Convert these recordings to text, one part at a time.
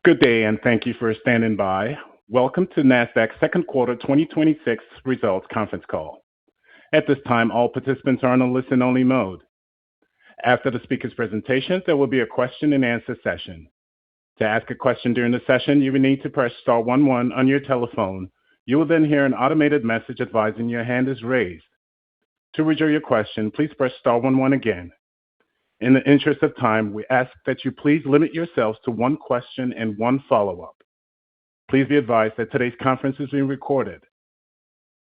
Good day, and thank you for standing by. Welcome to Nasdaq's second quarter 2026 results conference call. At this time, all participants are on a listen-only mode. After the speaker's presentation, there will be a question-and-answer session. To ask a question during the session, you will need to press star 11 on your telephone. You will then hear an automated message advising your hand is raised. To withdraw your question, please press star 11 again. In the interest of time, we ask that you please limit yourselves to one question and one follow-up. Please be advised that today's conference is being recorded.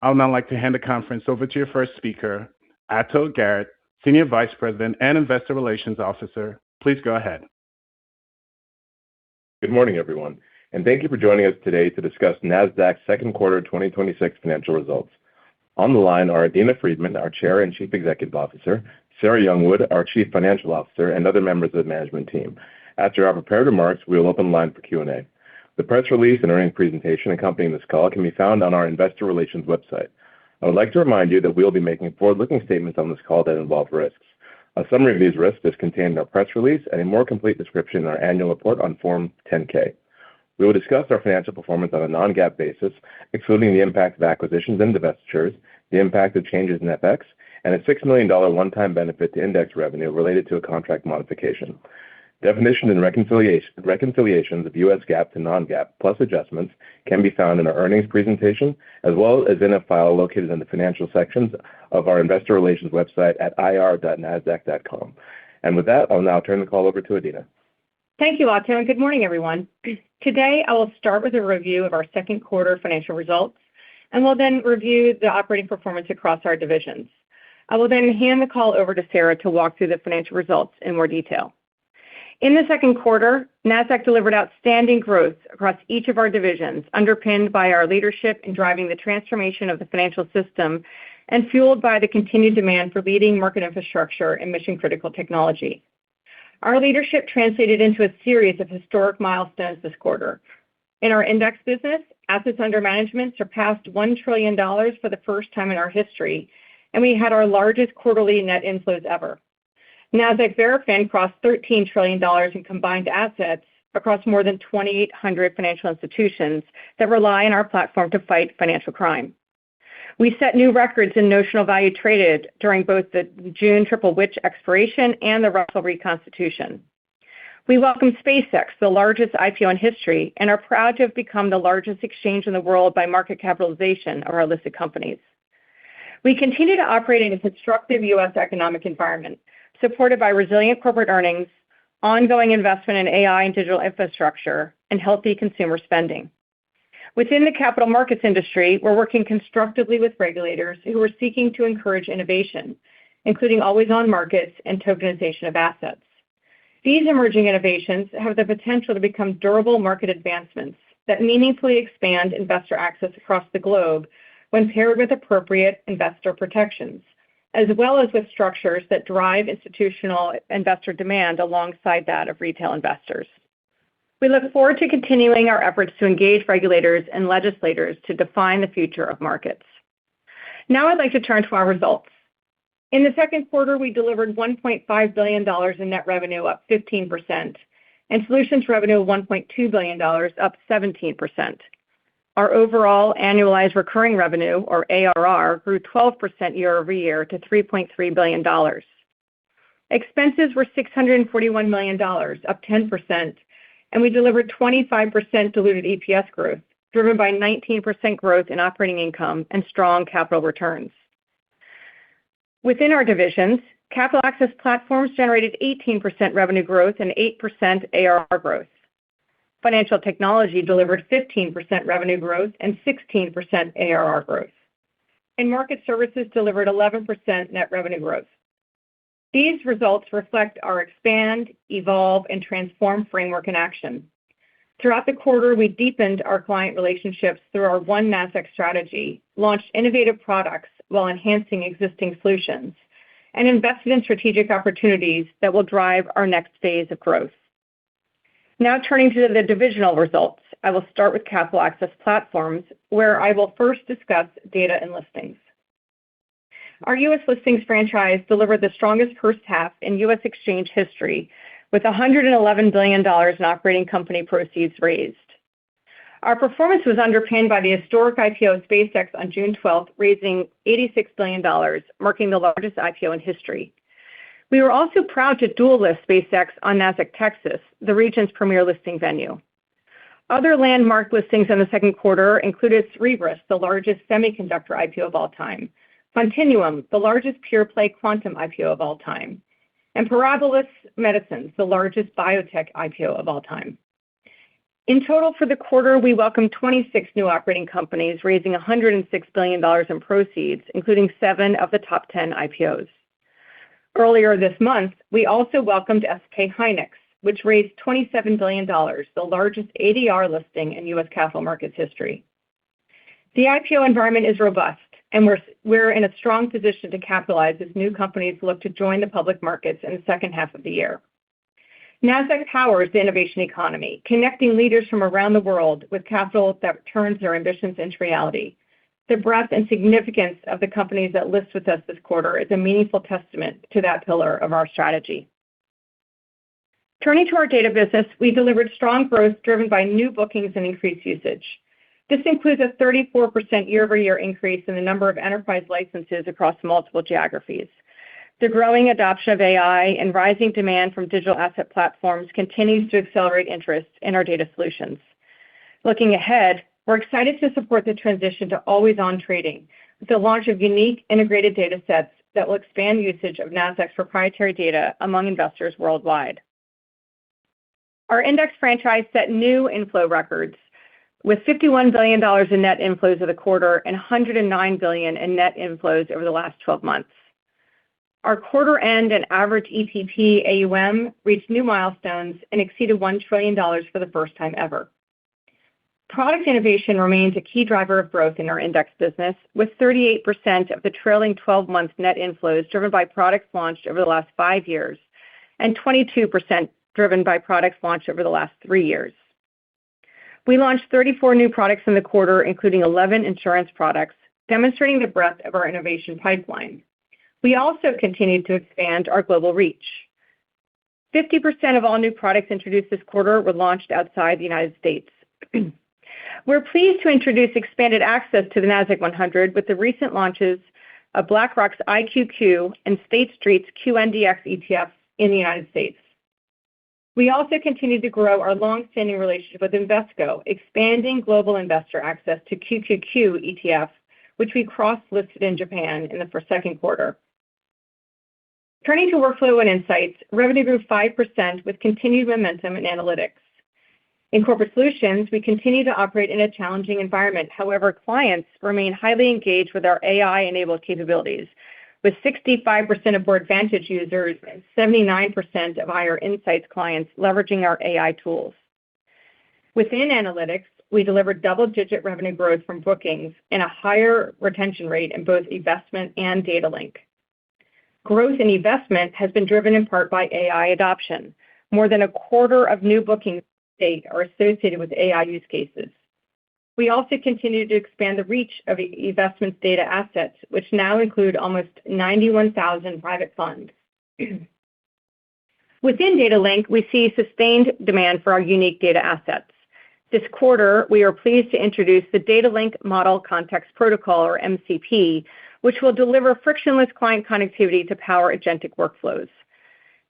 I would now like to hand the conference over to your first speaker, Ato Garrett, Senior Vice President and Investor Relations Officer. Please go ahead. Good morning, everyone, and thank you for joining us today to discuss Nasdaq's second quarter 2026 financial results. On the line are Adena Friedman, our Chair and Chief Executive Officer, Sarah Youngwood, our Chief Financial Officer, and other members of the management team. After our prepared remarks, we will open the line for Q&A. The press release and earnings presentation accompanying this call can be found on our investor relations website. I would like to remind you that we will be making forward-looking statements on this call that involve risks. A summary of these risks is contained in our press release and a more complete description in our annual report on Form 10-K. We will discuss our financial performance on a non-GAAP basis, excluding the impact of acquisitions and divestitures, the impact of changes in FX, and a $6 million one-time benefit to index revenue related to a contract modification. Definition and reconciliations of U.S. GAAP to non-GAAP plus adjustments can be found in our earnings presentation, as well as in a file located in the financial sections of our investor relations website at ir.nasdaq.com. With that, I'll now turn the call over to Adena. Thank you, Ato, and good morning, everyone. Today, I will start with a review of our second quarter financial results, and we'll then review the operating performance across our divisions. I will then hand the call over to Sarah to walk through the financial results in more detail. In the second quarter, Nasdaq delivered outstanding growth across each of our divisions, underpinned by our leadership in driving the transformation of the financial system and fueled by the continued demand for leading market infrastructure and mission-critical technology. Our leadership translated into a series of historic milestones this quarter. In our index business, assets under management surpassed $1 trillion for the first time in our history, and we had our largest quarterly net inflows ever. Nasdaq Verafin crossed $13 trillion in combined assets across more than 2,800 financial institutions that rely on our platform to fight financial crime. We set new records in notional value traded during both the June triple witch expiration and the Russell reconstitution. We welcomed SpaceX, the largest IPO in history, and are proud to have become the largest exchange in the world by market capitalization of our listed companies. We continue to operate in a constructive U.S. economic environment, supported by resilient corporate earnings, ongoing investment in AI and digital infrastructure, and healthy consumer spending. Within the capital markets industry, we're working constructively with regulators who are seeking to encourage innovation, including always-on markets and tokenization of assets. These emerging innovations have the potential to become durable market advancements that meaningfully expand investor access across the globe when paired with appropriate investor protections, as well as with structures that drive institutional investor demand alongside that of retail investors. We look forward to continuing our efforts to engage regulators and legislators to define the future of markets. Now I'd like to turn to our results. In the second quarter, we delivered $1.5 billion in net revenue, up 15%, and solutions revenue of $1.2 billion, up 17%. Our overall annualized recurring revenue, or ARR, grew 12% year-over-year to $3.3 billion. Expenses were $641 million, up 10%, and we delivered 25% diluted EPS growth, driven by 19% growth in operating income and strong capital returns. Within our divisions, Capital Access Platforms generated 18% revenue growth and 8% ARR growth. Financial Technology delivered 15% revenue growth and 16% ARR growth. And Market Services delivered 11% net revenue growth. These results reflect our expand, evolve, and transform framework in action. Throughout the quarter, we deepened our client relationships through our One Nasdaq strategy, launched innovative products while enhancing existing solutions, and invested in strategic opportunities that will drive our next phase of growth. Now turning to the divisional results, I will start with Capital Access Platforms, where I will first discuss data and listings. Our U.S. listings franchise delivered the strongest first half in U.S. exchange history, with $111 billion in operating company proceeds raised. Our performance was underpinned by the historic IPO of SpaceX on June 12th, raising $86 billion, marking the largest IPO in history. We were also proud to dual list SpaceX on Nasdaq Texas, the region's premier listing venue. Other landmark listings in the second quarter included Cerebras, the largest semiconductor IPO of all time, Continuum, the largest pure-play quantum IPO of all time, and Parabolis Medicines, the largest biotech IPO of all time. In total for the quarter, we welcomed 26 new operating companies, raising $106 billion in proceeds, including 7 of the top 10 IPOs. Earlier this month, we also welcomed SK hynix, which raised $27 billion, the largest ADR listing in U.S. capital markets history. The IPO environment is robust, and we're in a strong position to capitalize as new companies look to join the public markets in the second half of the year. Nasdaq powers the innovation economy, connecting leaders from around the world with capital that turns their ambitions into reality. The breadth and significance of the companies that list with us this quarter is a meaningful testament to that pillar of our strategy. Turning to our data business, we delivered strong growth driven by new bookings and increased usage. This includes a 34% year-over-year increase in the number of enterprise licenses across multiple geographies. The growing adoption of AI and rising demand from digital asset platforms continues to accelerate interest in our data solutions. Looking ahead, we're excited to support the transition to always-on trading with the launch of unique integrated data sets that will expand usage of Nasdaq's proprietary data among investors worldwide. Our index franchise set new inflow records with $51 billion in net inflows of the quarter and $109 billion in net inflows over the last 12 months. Our quarter end and average ETP AUM reached new milestones and exceeded $1 trillion for the first time ever. Product innovation remains a key driver of growth in our index business, with 38% of the trailing 12-month net inflows driven by products launched over the last 5 years, and 22% driven by products launched over the last 3 years. We launched 34 new products in the quarter, including 11 insurance products, demonstrating the breadth of our innovation pipeline. We also continued to expand our global reach. 50% of all new products introduced this quarter were launched outside the United States. We're pleased to introduce expanded access to the Nasdaq 100 with the recent launches of BlackRock's IQQ and State Street's QNDX ETFs in the United States. We also continue to grow our long-standing relationship with Invesco, expanding global investor access to QQQ ETF, which we cross-listed in Japan in the second quarter. Turning to workflow and insights, revenue grew 5% with continued momentum in analytics. In corporate solutions, we continue to operate in a challenging environment. However, clients remain highly engaged with our AI-enabled capabilities, with 65% of Boardvantage users and 79% of IR Insights clients leveraging our AI tools. Within analytics, we delivered double-digit revenue growth from bookings and a higher retention rate in both eVestment and Data Link. Growth in eVestment has been driven in part by AI adoption. More than a quarter of new bookings to date are associated with AI use cases. We also continue to expand the reach of eVestment's data assets, which now include almost 91,000 private funds. Within Data Link, we see sustained demand for our unique data assets. This quarter, we are pleased to introduce the Data Link Model Context Protocol, or MCP, which will deliver frictionless client connectivity to power agentic workflows.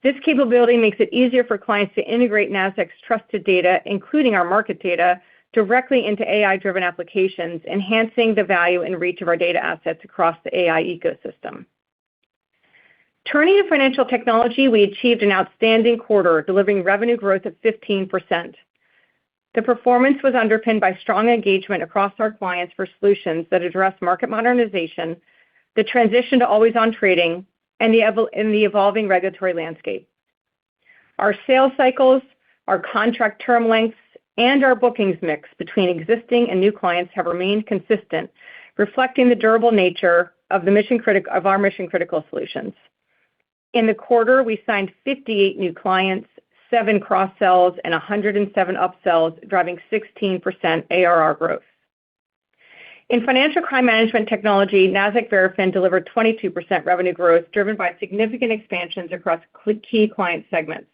This capability makes it easier for clients to integrate Nasdaq's trusted data, including our market data, directly into AI-driven applications, enhancing the value and reach of our data assets across the AI ecosystem. Turning to financial technology, we achieved an outstanding quarter, delivering revenue growth of 15%. The performance was underpinned by strong engagement across our clients for solutions that address market modernization, the transition to always-on trading, and the evolving regulatory landscape. Our sales cycles, our contract term lengths, and our bookings mix between existing and new clients have remained consistent, reflecting the durable nature of our mission-critical solutions. In the quarter, we signed 58 new clients, 7 cross-sells, and 107 upsells, driving 16% ARR growth. In financial crime management technology, Nasdaq Verafin delivered 22% revenue growth, driven by significant expansions across key client segments.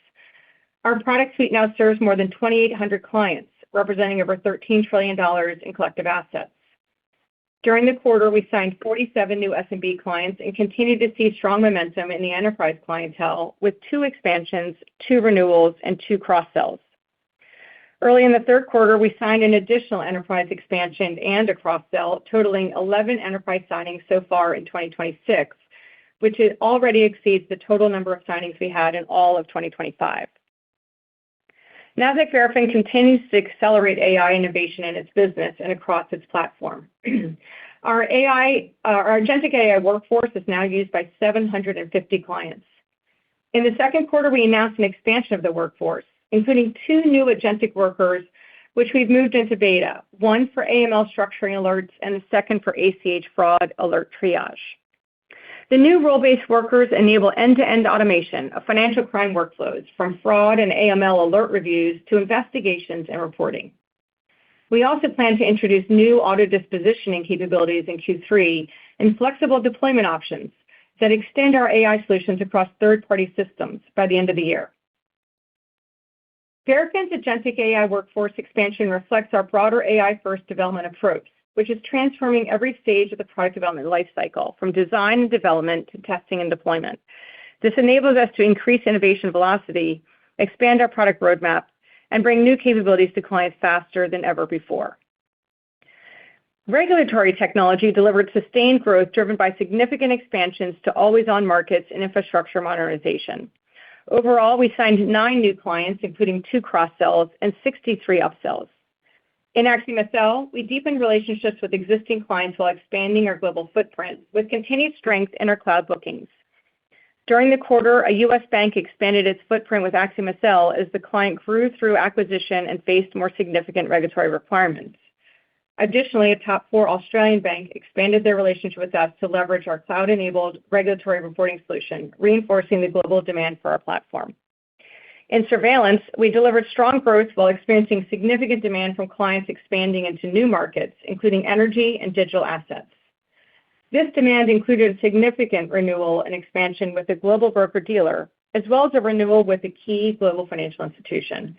Our product suite now serves more than 2,800 clients, representing over $13 trillion in collective assets. During the quarter, we signed 47 new SMB clients and continued to see strong momentum in the enterprise clientele with 2 expansions, 2 renewals, and 2 cross-sells. Early in the third quarter, we signed an additional enterprise expansion and a cross-sell, totaling 11 enterprise signings so far in 2026, which already exceeds the total number of signings we had in all of 2025. Nasdaq Verafin continues to accelerate AI innovation in its business and across its platform. Our agentic AI workforce is now used by 750 clients. In the second quarter, we announced an expansion of the workforce, including 2 new agentic workers, which we've moved into beta, one for AML structuring alerts and the second for ACH fraud alert triage. The new role-based workers enable end-to-end automation of financial crime workflows, from fraud and AML alert reviews to investigations and reporting. We also plan to introduce new auto-dispositioning capabilities in Q3 and flexible deployment options that extend our AI solutions across third-party systems by the end of the year. Verafin's agentic AI workforce expansion reflects our broader AI-first development approach, which is transforming every stage of the product development lifecycle, from design and development to testing and deployment. This enables us to increase innovation velocity, expand our product roadmap, and bring new capabilities to clients faster than ever before. Regulatory technology delivered sustained growth driven by significant expansions to always-on markets and infrastructure modernization. Overall, we signed 9 new clients, including 2 cross-sells and 63 upsells. In AxiomSL, we deepened relationships with existing clients while expanding our global footprint, with continued strength in our cloud bookings. During the quarter, a U.S. bank expanded its footprint with AxiomSL as the client grew through acquisition and faced more significant regulatory requirements. Additionally, a top 4 Australian bank expanded their relationship with us to leverage our cloud-enabled regulatory reporting solution, reinforcing the global demand for our platform. In surveillance, we delivered strong growth while experiencing significant demand from clients expanding into new markets, including energy and digital assets. This demand included a significant renewal and expansion with a global broker-dealer, as well as a renewal with a key global financial institution.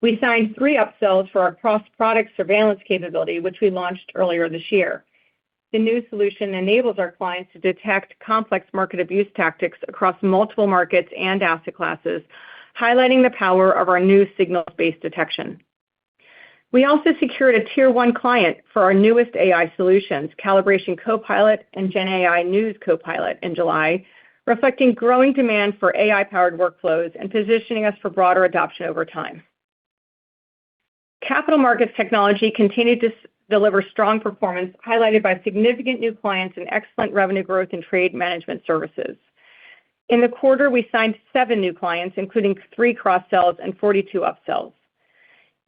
We signed 3 upsells for our cross-product surveillance capability, which we launched earlier this year. The new solution enables our clients to detect complex market abuse tactics across multiple markets and asset classes, highlighting the power of our new signals-based detection. We also secured a Tier 1 client for our newest AI solutions, Calibration Copilot and GenAI News Copilot, in July, reflecting growing demand for AI-powered workflows and positioning us for broader adoption over time. Capital markets technology continued to deliver strong performance, highlighted by significant new clients and excellent revenue growth in trade management services. In the quarter, we signed 7 new clients, including 3 cross-sells and 42 upsells.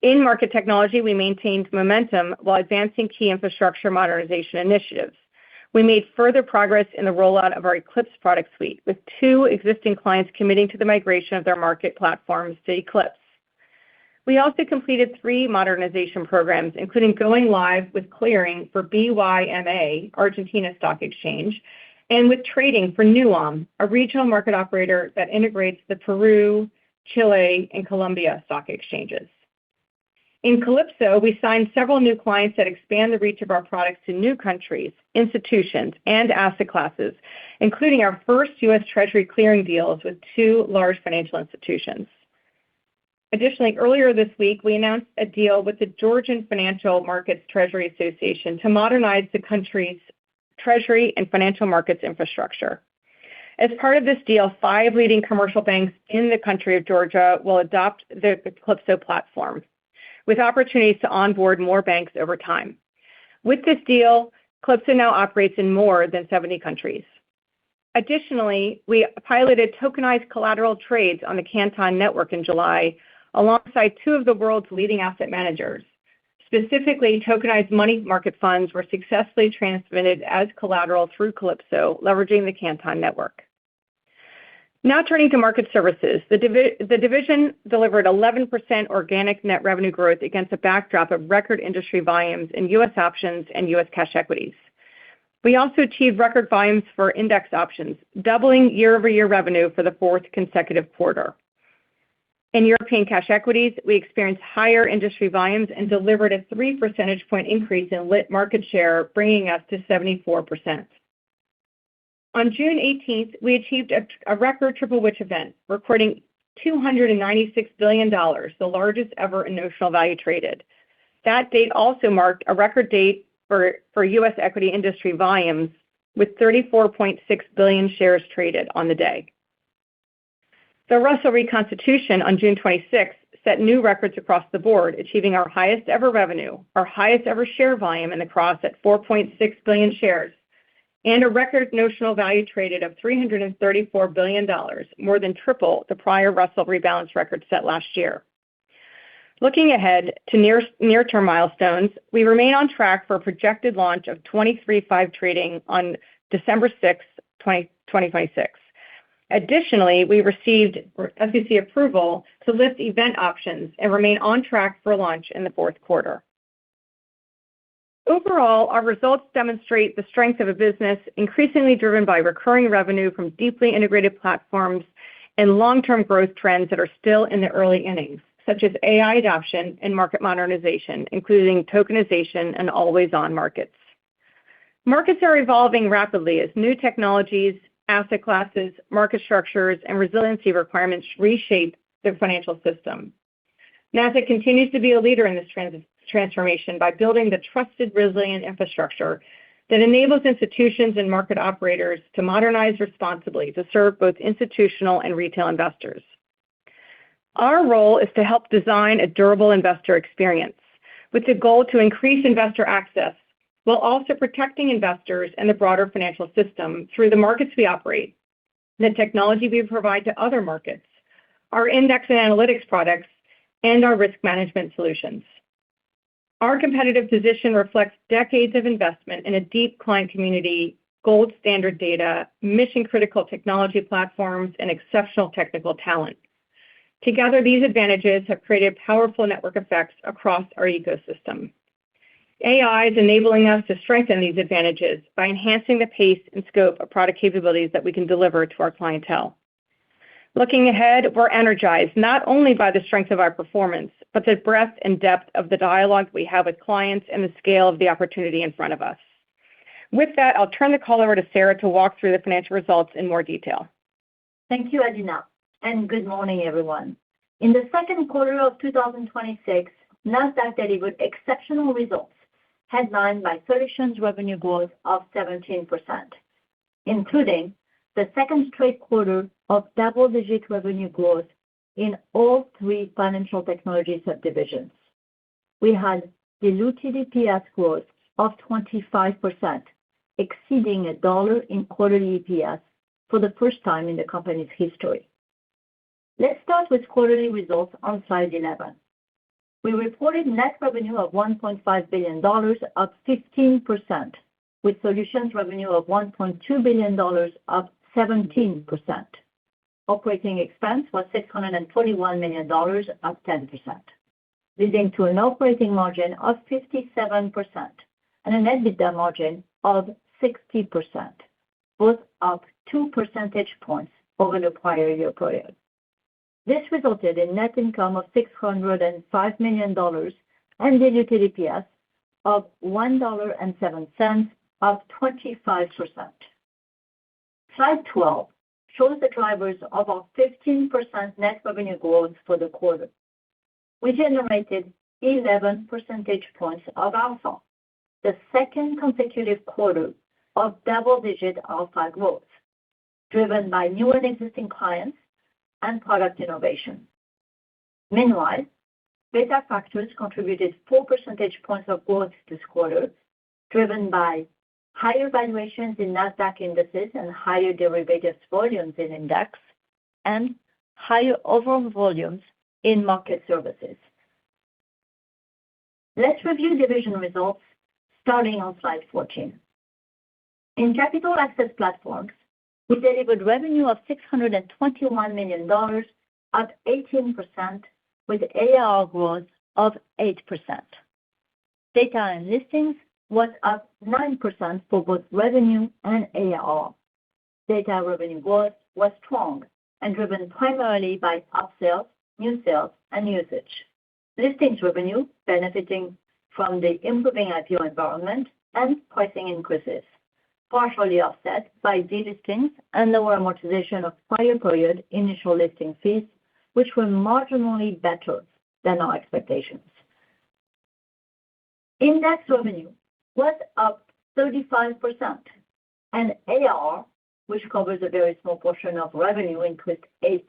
In market technology, we maintained momentum while advancing key infrastructure modernization initiatives. We made further progress in the rollout of our Eclipse product suite, with 2 existing clients committing to the migration of their market platforms to Eclipse. We also completed 3 modernization programs, including going live with clearing for BYMA, Argentina Stock Exchange, and with trading for Nuam, a regional market operator that integrates the Peru, Chile, and Colombia stock exchanges. In Calypso, we signed several new clients that expand the reach of our products to new countries, institutions, and asset classes, including our first U.S. Treasury clearing deals with 2 large financial institutions. Additionally, earlier this week, we announced a deal with the Georgian Financial Markets Treasury Association to modernize the country's treasury and financial markets infrastructure. As part of this deal, 5 leading commercial banks in the country of Georgia will adopt the Calypso platform, with opportunities to onboard more banks over time. With this deal, Calypso now operates in more than 70 countries. Additionally, we piloted tokenized collateral trades on the Canton network in July, alongside 2 of the world's leading asset managers. Specifically, tokenized money market funds were successfully transmitted as collateral through Calypso, leveraging the Canton network. Now turning to market services, the division delivered 11% organic net revenue growth against a backdrop of record industry volumes in U.S. options and U.S. cash equities. We also achieved record volumes for index options, doubling year-over-year revenue for the 4th consecutive quarter. In European cash equities, we experienced higher industry volumes and delivered a 3 percentage point increase in lit market share, bringing us to 74%. On June 18th, we achieved a record triple witch event, recording $296 billion, the largest ever in notional value traded. That date also marked a record date for U.S. equity industry volumes, with 34.6 billion shares traded on the day. The Russell reconstitution on June 26th set new records across the board, achieving our highest ever revenue, our highest ever share volume in the cross at 4.6 billion shares, and a record notional value traded of $334 billion, more than triple the prior Russell rebalance record set last year. Looking ahead to near-term milestones, we remain on track for a projected launch of 23/5 trading on December 6, 2026. Additionally, we received SEC approval to lift event options and remain on track for launch in the fourth quarter. Overall, our results demonstrate the strength of a business increasingly driven by recurring revenue from deeply integrated platforms and long-term growth trends that are still in the early innings, such as AI adoption and market modernization, including tokenization and always-on markets. Markets are evolving rapidly as new technologies, asset classes, market structures, and resiliency requirements reshape the financial system. Nasdaq continues to be a leader in this transformation by building the trusted, resilient infrastructure that enables institutions and market operators to modernize responsibly to serve both institutional and retail investors. Our role is to help design a durable investor experience with the goal to increase investor access while also protecting investors and the broader financial system through the markets we operate, the technology we provide to other markets, our index and analytics products, and our risk management solutions. Our competitive position reflects decades of investment in a deep client community, gold standard data, mission-critical technology platforms, and exceptional technical talent. Together, these advantages have created powerful network effects across our ecosystem. AI is enabling us to strengthen these advantages by enhancing the pace and scope of product capabilities that we can deliver to our clientele. Looking ahead, we're energized not only by the strength of our performance, but the breadth and depth of the dialogue we have with clients and the scale of the opportunity in front of us. With that, I'll turn the call over to Sarah to walk through the financial results in more detail. Thank you, Adena, and good morning, everyone. In the second quarter of 2026, Nasdaq delivered exceptional results, headlined by solutions revenue growth of 17%, including the second straight quarter of double-digit revenue growth in all three financial technology subdivisions. We had diluted EPS growth of 25%, exceeding $1 in quarterly EPS for the first time in the company's history. Let's start with quarterly results on slide 11. We reported net revenue of $1.5 billion, up 15%, with solutions revenue of $1.2 billion, up 17%. Operating expense was $641 million, up 10%, leading to an operating margin of 57% and an EBITDA margin of 60%, both up 2 percentage points over the prior year period. This resulted in net income of $605 million and diluted EPS of $1.07, up 25%. Slide 12 shows the drivers of our 15% net revenue growth for the quarter. We generated 11 percentage points of alpha, the second consecutive quarter of double-digit alpha growth, driven by new and existing clients and product innovation. Meanwhile, beta factors contributed 4 percentage points of growth this quarter, driven by higher valuations in Nasdaq indices and higher derivatives volumes in index, and higher overall volumes in market services. Let's review division results starting on slide 14. In Capital Access Platforms, we delivered revenue of $621 million, up 18%, with ARR growth of 8%. Data and listings was up 9% for both revenue and ARR. Data revenue growth was strong and driven primarily by upsells new sales, and usage. Listings revenue benefiting from the improving IPO environment and pricing increases, partially offset by delistings and lower amortization of prior period initial listing fees, which were marginally better than our expectations. Index revenue was up 35%, and ARR, which covers a very small portion of revenue, increased 8%.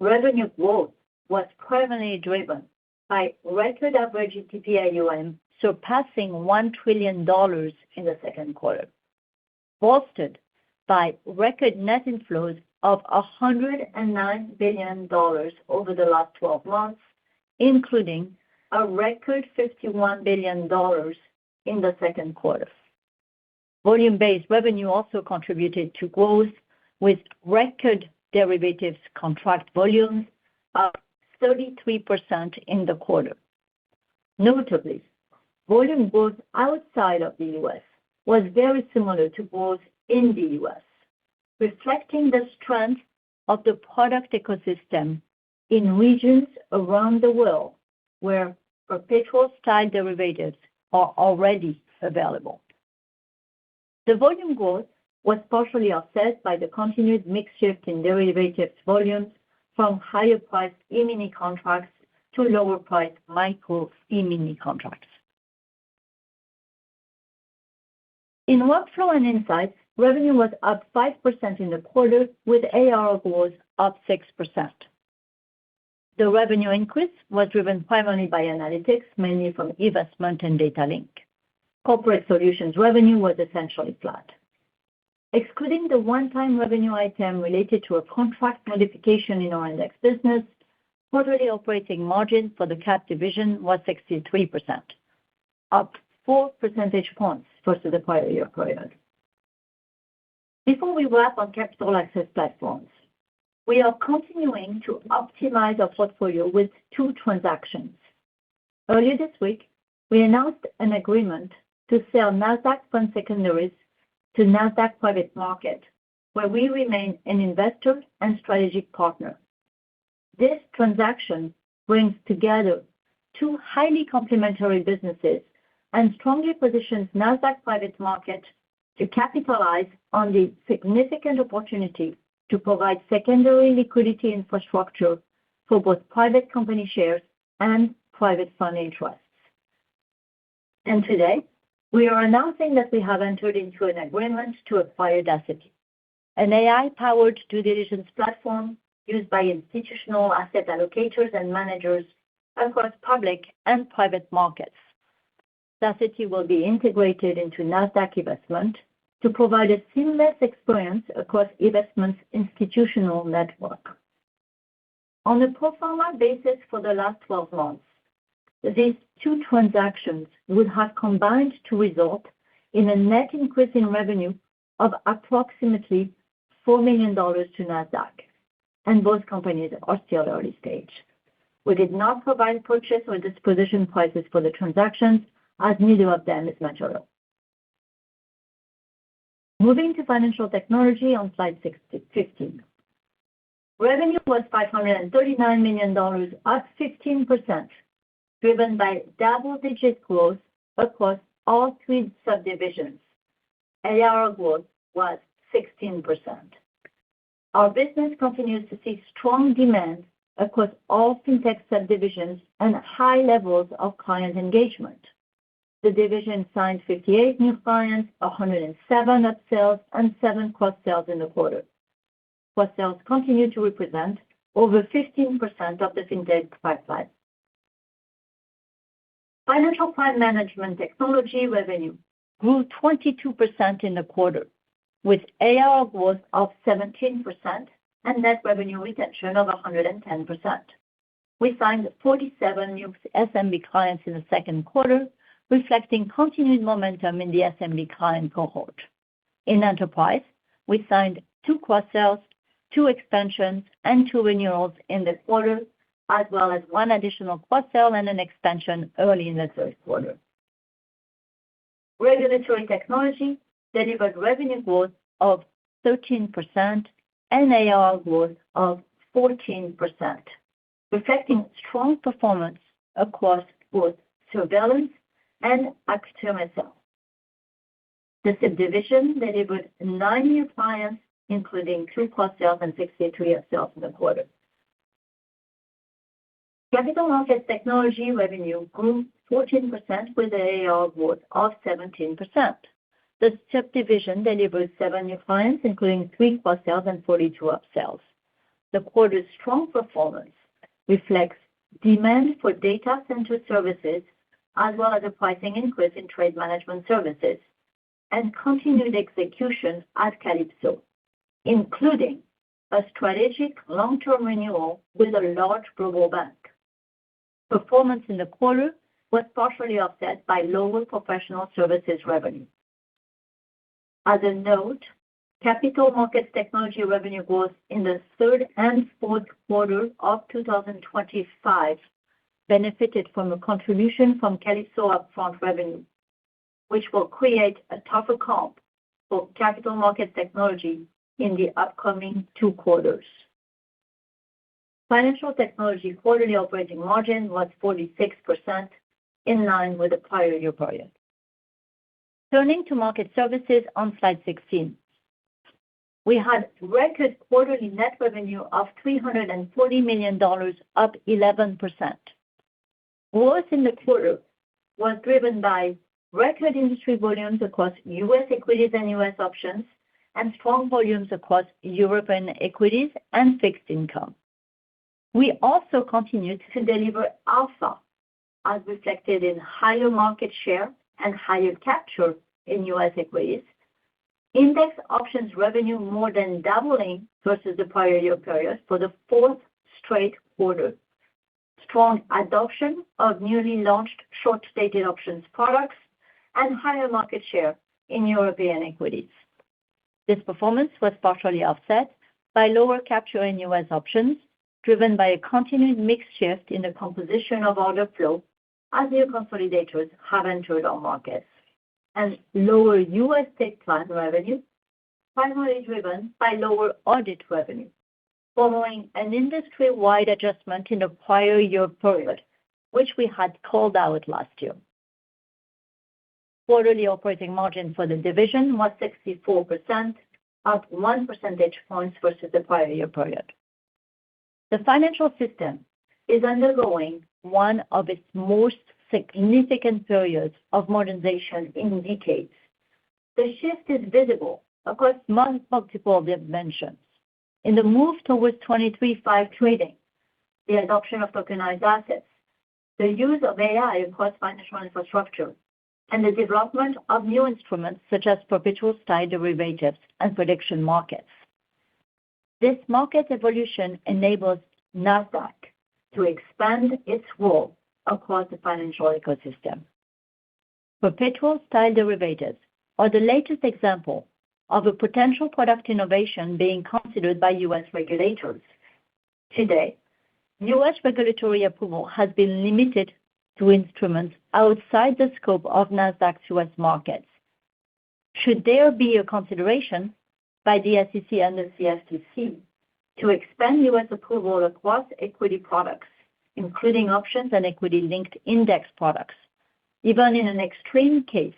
Revenue growth was primarily driven by record average ETP AUM surpassing $1 trillion in the second quarter, bolstered by record net inflows of $109 billion over the last 12 months, including a record $51 billion in the second quarter. Volume-based revenue also contributed to growth, with record derivatives contract volumes up 33% in the quarter. Notably, volume growth outside of the U.S. was very similar to growth in the U.S., reflecting the strength of the product ecosystem in regions around the world where perpetual-style derivatives are already available. The volume growth was partially offset by the continued mix shift in derivatives volumes from higher-priced E-mini contracts to lower-priced micro E-mini contracts. In Workflow and Insights, revenue was up 5% in the quarter, with ARR growth up 6%. The revenue increase was driven primarily by analytics, mainly from eVestment and Data Link. Corporate Solutions revenue was essentially flat. Excluding the one-time revenue item related to a contract modification in our index business, quarterly operating margin for the CAP division was 63%, up 4 percentage points versus the prior year period. Before we wrap on capital access platforms, we are continuing to optimize our portfolio with 2 transactions. Earlier this week, we announced an agreement to sell Nasdaq Fund Secondaries to Nasdaq Private Market, where we remain an investor and strategic partner. This transaction brings together 2 highly complementary businesses and strongly positions Nasdaq Private Market to capitalize on the significant opportunity to provide secondary liquidity infrastructure for both private company shares and private fund interests. And today, we are announcing that we have entered into an agreement to acquire Dacity, an AI-powered due diligence platform used by institutional asset allocators and managers across public and private markets. Dacity will be integrated into Nasdaq eVestment to provide a seamless experience across eVestment's institutional network. On a pro forma basis for the last 12 months, these 2 transactions would have combined to result in a net increase in revenue of approximately $4 million to Nasdaq, and both companies are still early stage. We did not provide purchase or disposition prices for the transactions, as neither of them is material. Moving to Financial Technology on slide 15. Revenue was $539 million, up 15%, driven by double-digit growth across all 3 subdivisions. ARR growth was 16%. Our business continues to see strong demand across all fintech subdivisions and high levels of client engagement. The division signed 58 new clients, 107 upsells, and 7 cross-sells in the quarter. Cross-sells continue to represent over 15% of the fintech pipeline. Financial Crime Management Technology revenue grew 22% in the quarter, with ARR growth of 17% and net revenue retention of 110%. We signed 47 new SMB clients in the second quarter, reflecting continued momentum in the SMB client cohort. In enterprise, we signed 2 cross-sells, 2 expansions, and 2 renewals in the quarter, as well as 1 additional cross-sell and an expansion early in the third quarter. Regulatory Technology delivered revenue growth of 13% and ARR growth of 14%, reflecting strong performance across both surveillance and active MSL. The SIP division delivered 9 new clients, including 2 cross-sales and 63 upsells in the quarter. Capital Markets Technology revenue grew 14% with an ARR growth of 17%. The SIP division delivered 7 new clients, including 3 cross-sales and 42 upsells. The quarter's strong performance reflects demand for data center services, as well as a pricing increase in trade management services, and continued execution at Calypso, including a strategic long-term renewal with a large global bank. Performance in the quarter was partially offset by lower professional services revenue. As a note, Capital Markets Technology revenue growth in the third and fourth quarter of 2025 benefited from a contribution from Calypso upfront revenue, which will create a tougher comp for Capital Markets Technology in the upcoming 2 quarters. Financial Technology quarterly operating margin was 46%, in line with the prior year period. Turning to Market Services on slide 16. We had record quarterly net revenue of $340 million, up 11%. Growth in the quarter was driven by record industry volumes across U.S. equities and U.S. options, and strong volumes across European equities and fixed income. We also continued to deliver alpha, as reflected in higher market share and higher capture in U.S. equities. Index options revenue more than doubling versus the prior year period for the 4th straight quarter. Strong adoption of newly launched short-dated options products and higher market share in European equities. This performance was partially offset by lower capture in U.S. options, driven by a continued mix shift in the composition of order flow as new consolidators have entered our markets, and lower U.S. state plan revenue, primarily driven by lower audit revenue, following an industry-wide adjustment in the prior year period, which we had called out last year. Quarterly operating margin for the division was 64%, up 1 percentage point versus the prior year period. The financial system is undergoing one of its most significant periods of modernization in decades. The shift is visible across multiple dimensions. In the move towards 23/5 trading, the adoption of tokenized assets, the use of AI across financial infrastructure, and the development of new instruments such as perpetual style derivatives and prediction markets. This market evolution enables Nasdaq to expand its role across the financial ecosystem. Perpetual style derivatives are the latest example of a potential product innovation being considered by U.S. regulators. Today, U.S. regulatory approval has been limited to instruments outside the scope of Nasdaq's U.S. markets. Should there be a consideration by the SEC and the CFTC to expand U.S. approval across equity products, including options and equity-linked index products, even in an extreme case,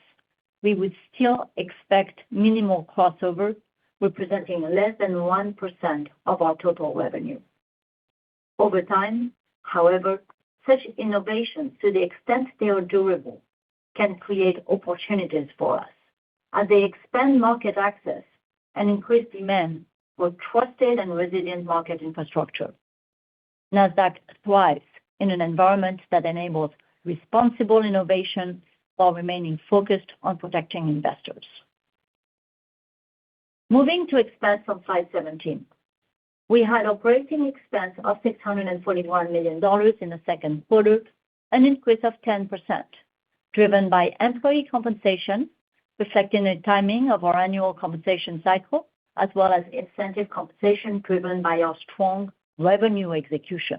we would still expect minimal crossover, representing less than 1% of our total revenue. Over time, however, such innovations, to the extent they are durable, can create opportunities for us as they expand market access and increase demand for trusted and resilient market infrastructure. Nasdaq thrives in an environment that enables responsible innovation while remaining focused on protecting investors. Moving to expense on slide 17. We had operating expense of $641 million in the second quarter, an increase of 10%, driven by employee compensation, reflecting the timing of our annual compensation cycle, as well as incentive compensation driven by our strong revenue execution.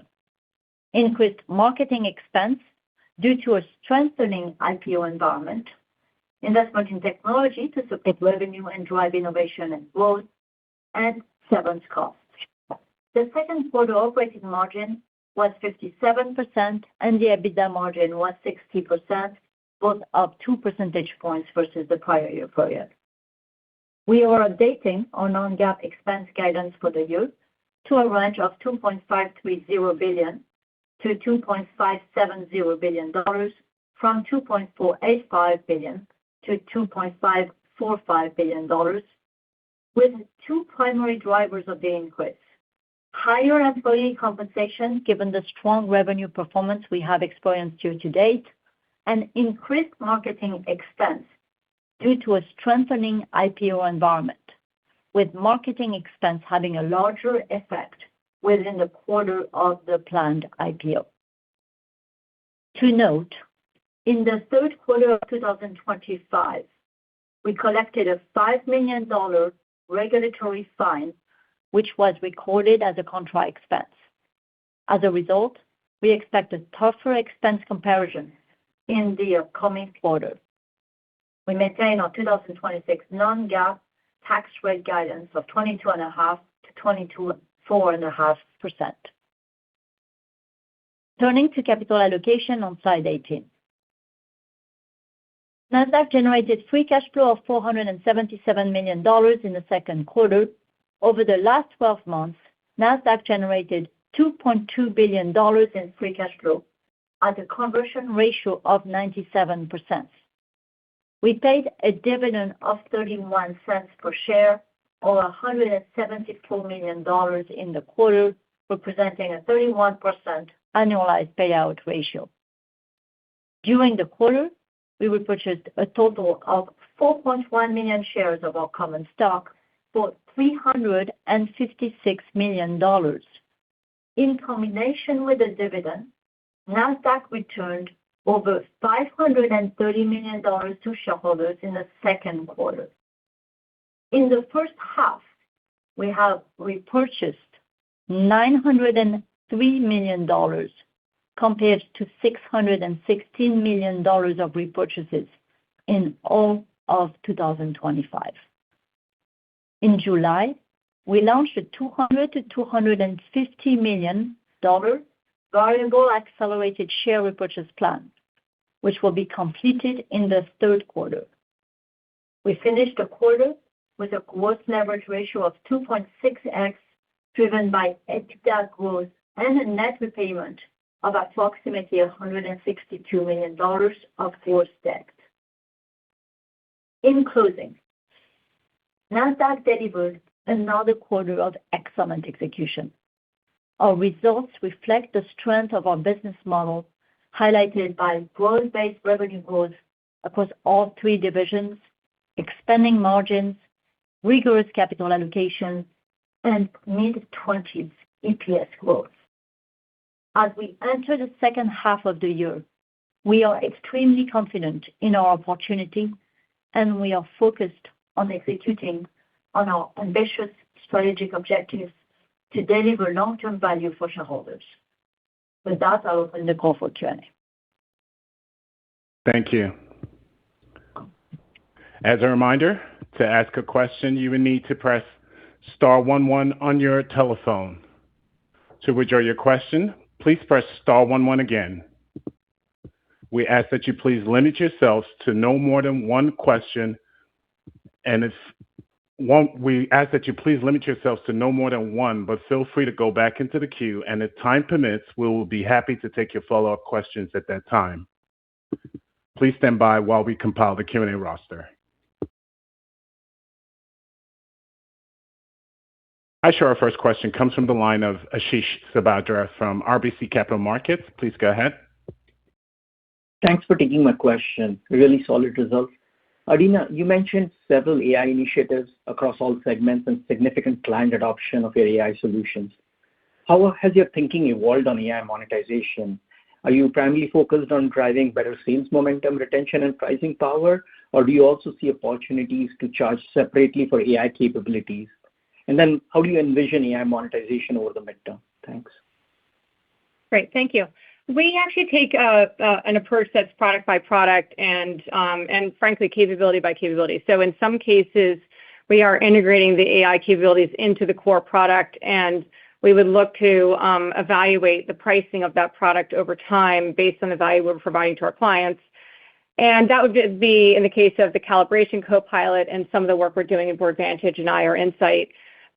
Increased marketing expense due to a strengthening IPO environment, investment in technology to support revenue and drive innovation and growth, and severance costs. The second quarter operating margin was 57%, and the EBITDA margin was 60%, both up 2 percentage points versus the prior year period. We are updating our non-GAAP expense guidance for the year to a range of $2.530 billion-$2.570 billion from $2.485 billion-$2.545 billion, with two primary drivers of the increase. Higher employee compensation, given the strong revenue performance we have experienced year to date, and increased marketing expense due to a strengthening IPO environment, with marketing expense having a larger effect within the quarter of the planned IPO. To note, in the third quarter of 2025, we collected a $5 million regulatory fine, which was recorded as a contra expense. As a result, we expect a tougher expense comparison in the upcoming quarter. We maintain our 2026 non-GAAP tax rate guidance of 22.5%-24.5%. Turning to capital allocation on slide 18. Nasdaq generated free cash flow of $477 million in the second quarter. Over the last 12 months, Nasdaq generated $2.2 billion in free cash flow at a conversion ratio of 97%. We paid a dividend of 31 cents per share, or $174 million in the quarter, representing a 31% annualized payout ratio. During the quarter, we repurchased a total of 4.1 million shares of our common stock for $356 million. In combination with the dividend, Nasdaq returned over $530 million to shareholders in the second quarter. In the first half, we have repurchased $903 million compared to $616 million of repurchases in all of 2025. In July, we launched a $200 to $250 million variable accelerated share repurchase plan, which will be completed in the third quarter. We finished the quarter with a gross leverage ratio of 2.6x, driven by EBITDA growth and a net repayment of approximately $162 million of gross debt. In closing, Nasdaq delivered another quarter of excellent execution. Our results reflect the strength of our business model, highlighted by broad-based revenue growth across all three divisions, expanding margins, rigorous capital allocation, and mid-20s EPS growth. As we enter the second half of the year, we are extremely confident in our opportunity, and we are focused on executing on our ambitious strategic objectives to deliver long-term value for shareholders. With that, I'll open the call for Q&A. Thank you. As a reminder, to ask a question, you will need to press *11 on your telephone. To withdraw your question, please press *11 again. We ask that you please limit yourselves to no more than one question, and we ask that you please limit yourselves to no more than one, but feel free to go back into the queue, and if time permits, we will be happy to take your follow-up questions at that time. Please stand by while we compile the Q&A roster. I show our first question comes from the line of Ashish Sabadra from RBC Capital Markets. Please go ahead. Thanks for taking my question. Really solid results. Adena, you mentioned several AI initiatives across all segments and significant client adoption of your AI solutions. How has your thinking evolved on AI monetization? Are you primarily focused on driving better sales momentum, retention, and pricing power, or do you also see opportunities to charge separately for AI capabilities? And then how do you envision AI monetization over the midterm? Thanks. Great. Thank you. We actually take an approach that's product by product and frankly, capability by capability. So in some cases, we are integrating the AI capabilities into the core product, and we would look to evaluate the pricing of that product over time based on the value we're providing to our clients. And that would be in the case of the calibration copilot and some of the work we're doing in Boardvantage and IR Insight.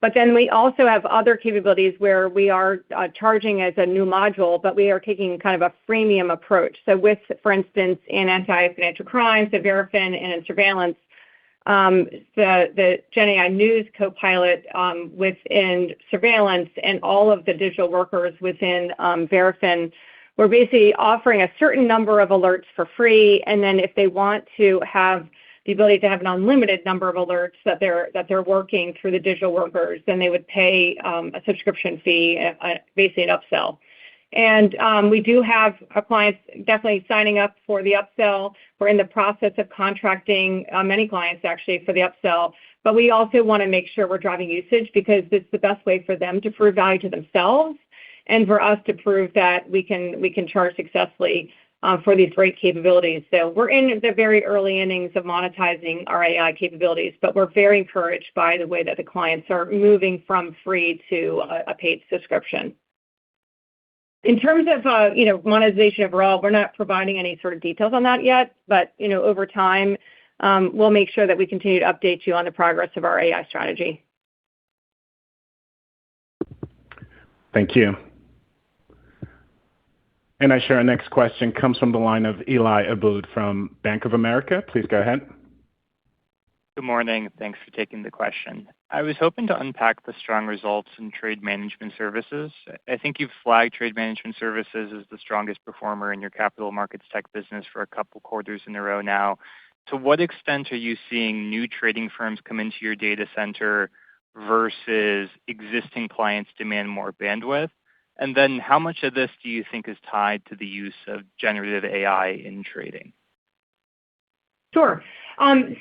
But then we also have other capabilities where we are charging as a new module, but we are taking kind of a freemium approach. So with, for instance, in anti-financial crimes, the Verafin, and in surveillance, the GenAI News Copilot within surveillance and all of the digital workers within Verafin, we're basically offering a certain number of alerts for free, and then if they want to have the ability to have an unlimited number of alerts that they're working through the digital workers, then they would pay a subscription fee, basically an upsell. And we do have our clients definitely signing up for the upsell. We're in the process of contracting many clients actually for the upsell, but we also want to make sure we're driving usage because it's the best way for them to prove value to themselves and for us to prove that we can charge successfully for these great capabilities. So we're in the very early innings of monetizing our AI capabilities, but we're very encouraged by the way that the clients are moving from free to a paid subscription. In terms of monetization overall, we're not providing any sort of details on that yet, but over time, we'll make sure that we continue to update you on the progress of our AI strategy. Thank you. And I share our next question comes from the line of Eli Abboud from Bank of America. Please go ahead. Good morning. Thanks for taking the question. I was hoping to unpack the strong results in trade management services. I think you've flagged trade management services as the strongest performer in your capital markets tech business for a couple quarters in a row now. To what extent are you seeing new trading firms come into your data center versus existing clients demand more bandwidth? And then how much of this do you think is tied to the use of generative AI in trading? Sure.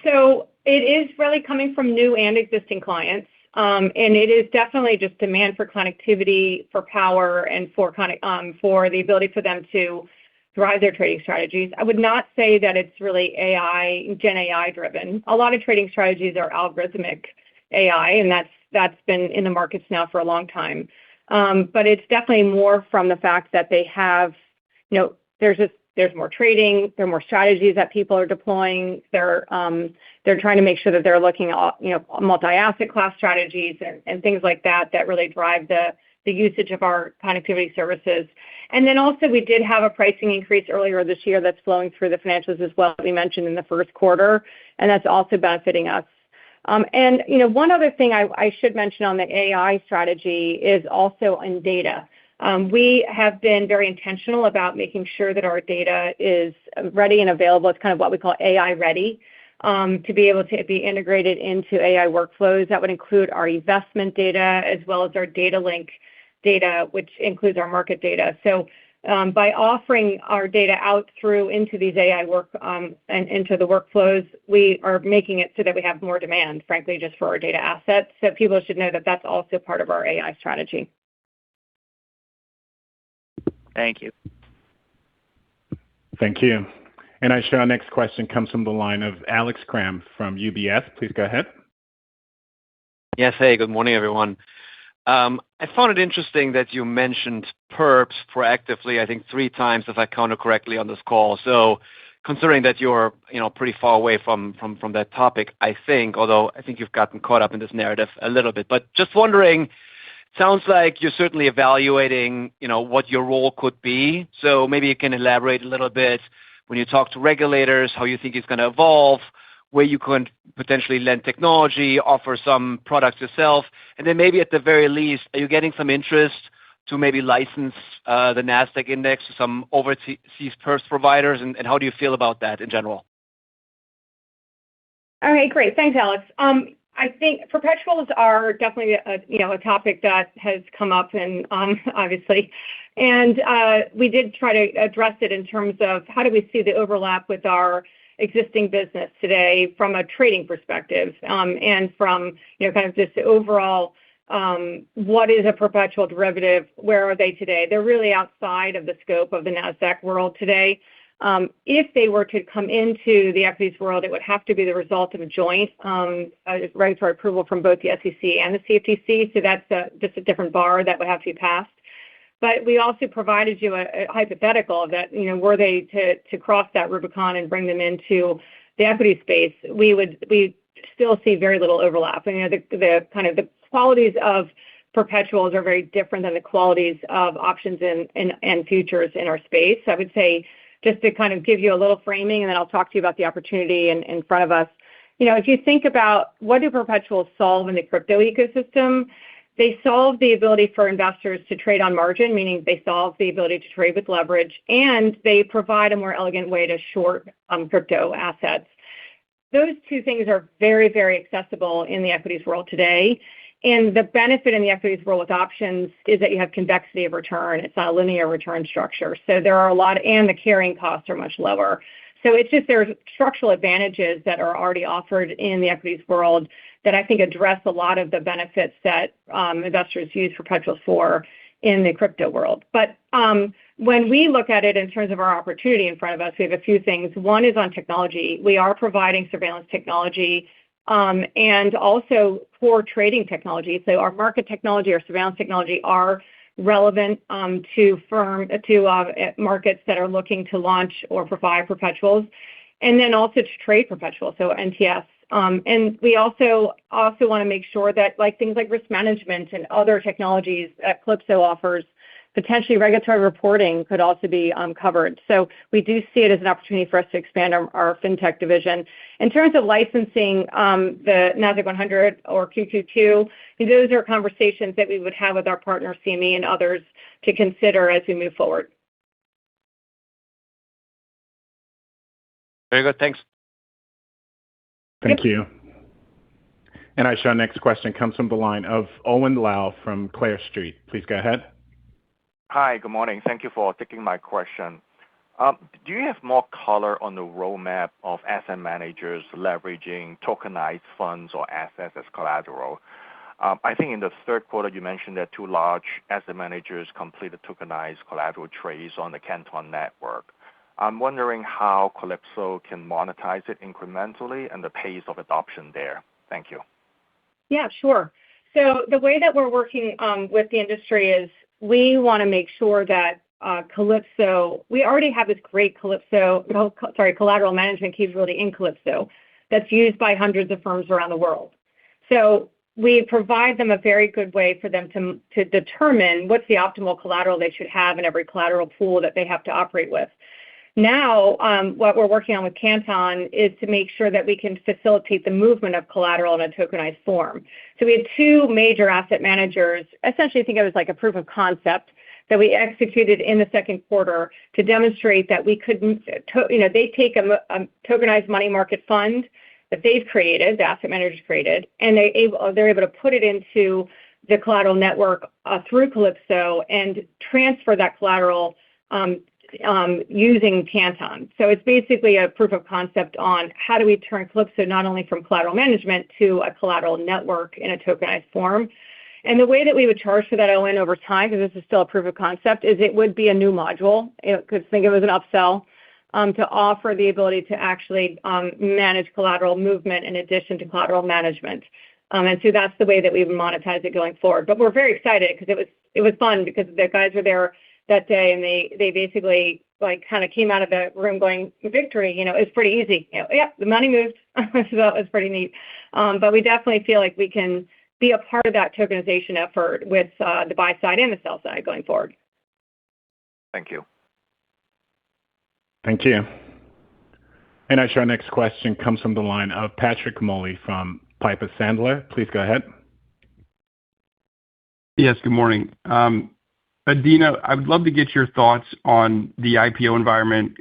So it is really coming from new and existing clients. And it is definitely just demand for connectivity, for power, and for the ability for them to drive their trading strategies. I would not say that it's really Gen AI driven. A lot of trading strategies are algorithmic AI, and that's been in the markets now for a long time. But it's definitely more from the fact that they have, there's more trading, there are more strategies that people are deploying. They're trying to make sure that they're looking at multi-asset class strategies and things like that really drive the usage of our connectivity services. And then also we did have a pricing increase earlier this year that's flowing through the financials as well, we mentioned in the first quarter, and that's also benefiting us. And one other thing I should mention on the AI strategy is also in data. We have been very intentional about making sure that our data is ready and available. It's kind of what we call AI ready, to be able to be integrated into AI workflows. That would include our investment data as well as our data link data, which includes our market data. So by offering our data out through into these AI work and into the workflows, we are making it so that we have more demand, frankly, just for our data assets. So people should know that that's also part of our AI strategy. Thank you. Thank you. And I show our next question comes from the line of Alex Kramm from UBS. Please go ahead. Yes. Hey, good morning, everyone. I found it interesting that you mentioned perps proactively, I think 3 times, if I counted correctly on this call. So considering that you're pretty far away from that topic, I think, although I think you've gotten caught up in this narrative a little bit. But just wondering, sounds like you're certainly evaluating, what your role could be. So maybe you can elaborate a little bit when you talk to regulators, how you think it's going to evolve, where you can potentially lend technology, offer some products yourself, and then maybe at the very least, are you getting some interest to maybe license the Nasdaq index to some overseas perps providers, and how do you feel about that in general? Okay, great. Thanks, Alex. I think perpetuals are definitely a topic that has come up, and obviously, and we did try to address it in terms of how do we see the overlap with our existing business today from a trading perspective, and from kind of just the overall what is a perpetual derivative, where are they today? They're really outside of the scope of the Nasdaq world today. If they were to come into the equities world, it would have to be the result of a joint regulatory approval from both the SEC and the CFTC. So that's just a different bar that would have to be passed. But we also provided you a hypothetical that, were they to cross that Rubicon and bring them into the equity space, we still see very little overlap. And the qualities of perpetuals are very different than the qualities of options and futures in our space. So I would say, just to kind of give you a little framing, and then I'll talk to you about the opportunity in front of us. If you think about what do perpetuals solve in the crypto ecosystem, they solve the ability for investors to trade on margin, meaning they solve the ability to trade with leverage, and they provide a more elegant way to short crypto assets. Those two things are very, very accessible in the equities world today. And the benefit in the equities world with options is that you have convexity of return. It's not a linear return structure. So there are and the carrying costs are much lower. So it's just there's structural advantages that are already offered in the equities world that I think address a lot of the benefits that investors use perpetuals for in the crypto world. But when we look at it in terms of our opportunity in front of us, we have a few things. One is on technology. We are providing surveillance technology and also core trading technology. So our market technology, our surveillance technology are relevant to markets that are looking to launch or provide perpetuals, and then also to trade perpetuals, so NTS. And we also want to make sure that things like risk management and other technologies that Calypso offers, potentially regulatory reporting could also be covered. So we do see it as an opportunity for us to expand our fintech division. In terms of licensing the Nasdaq 100 or QQQ, those are conversations that we would have with our partner CME and others to consider as we move forward. Very good. Thanks. Thank you. And our next question comes from the line of Owen Lau from Clear Street. Please go ahead. Hi, good morning. Thank you for taking my question. Do you have more color on the roadmap of asset managers leveraging tokenized funds or assets as collateral? I think in the third quarter, you mentioned that two large asset managers completed tokenized collateral trades on the Canton network. I'm wondering how Calypso can monetize it incrementally and the pace of adoption there. Thank you. Yeah, sure. So the way that we're working with the industry is we want to make sure that Calypso, we already have this great collateral management capability in Calypso that's used by hundreds of firms around the world. So we provide them a very good way for them to determine what's the optimal collateral they should have in every collateral pool that they have to operate with. Now, what we're working on with Canton is to make sure that we can facilitate the movement of collateral in a tokenized form. So we had two major asset managers, essentially think of it as like a proof of concept that we executed in the second quarter to demonstrate that we could, they take a tokenized money market fund that they've created, the asset managers created, and they're able to put it into the collateral network through Calypso and transfer that collateral using Canton. So it's basically a proof of concept on how do we turn Calypso not only from collateral management to a collateral network in a tokenized form. And the way that we would charge for that ON over time, because this is still a proof of concept, is it would be a new module. Could think of it as an upsell to offer the ability to actually manage collateral movement in addition to collateral management. And so that's the way that we would monetize it going forward. But we're very excited because it was fun because the guys were there that day, and they basically kind of came out of the room going, victory, it's pretty easy. The money moved. So that was pretty neat. But we definitely feel like we can be a part of that tokenization effort with the buy side and the sell side going forward. Thank you. Thank you. And our next question comes from the line of Patrick Moley from Piper Sandler. Please go ahead. Yes, good morning. Adena, I would love to get your thoughts on the IPO environment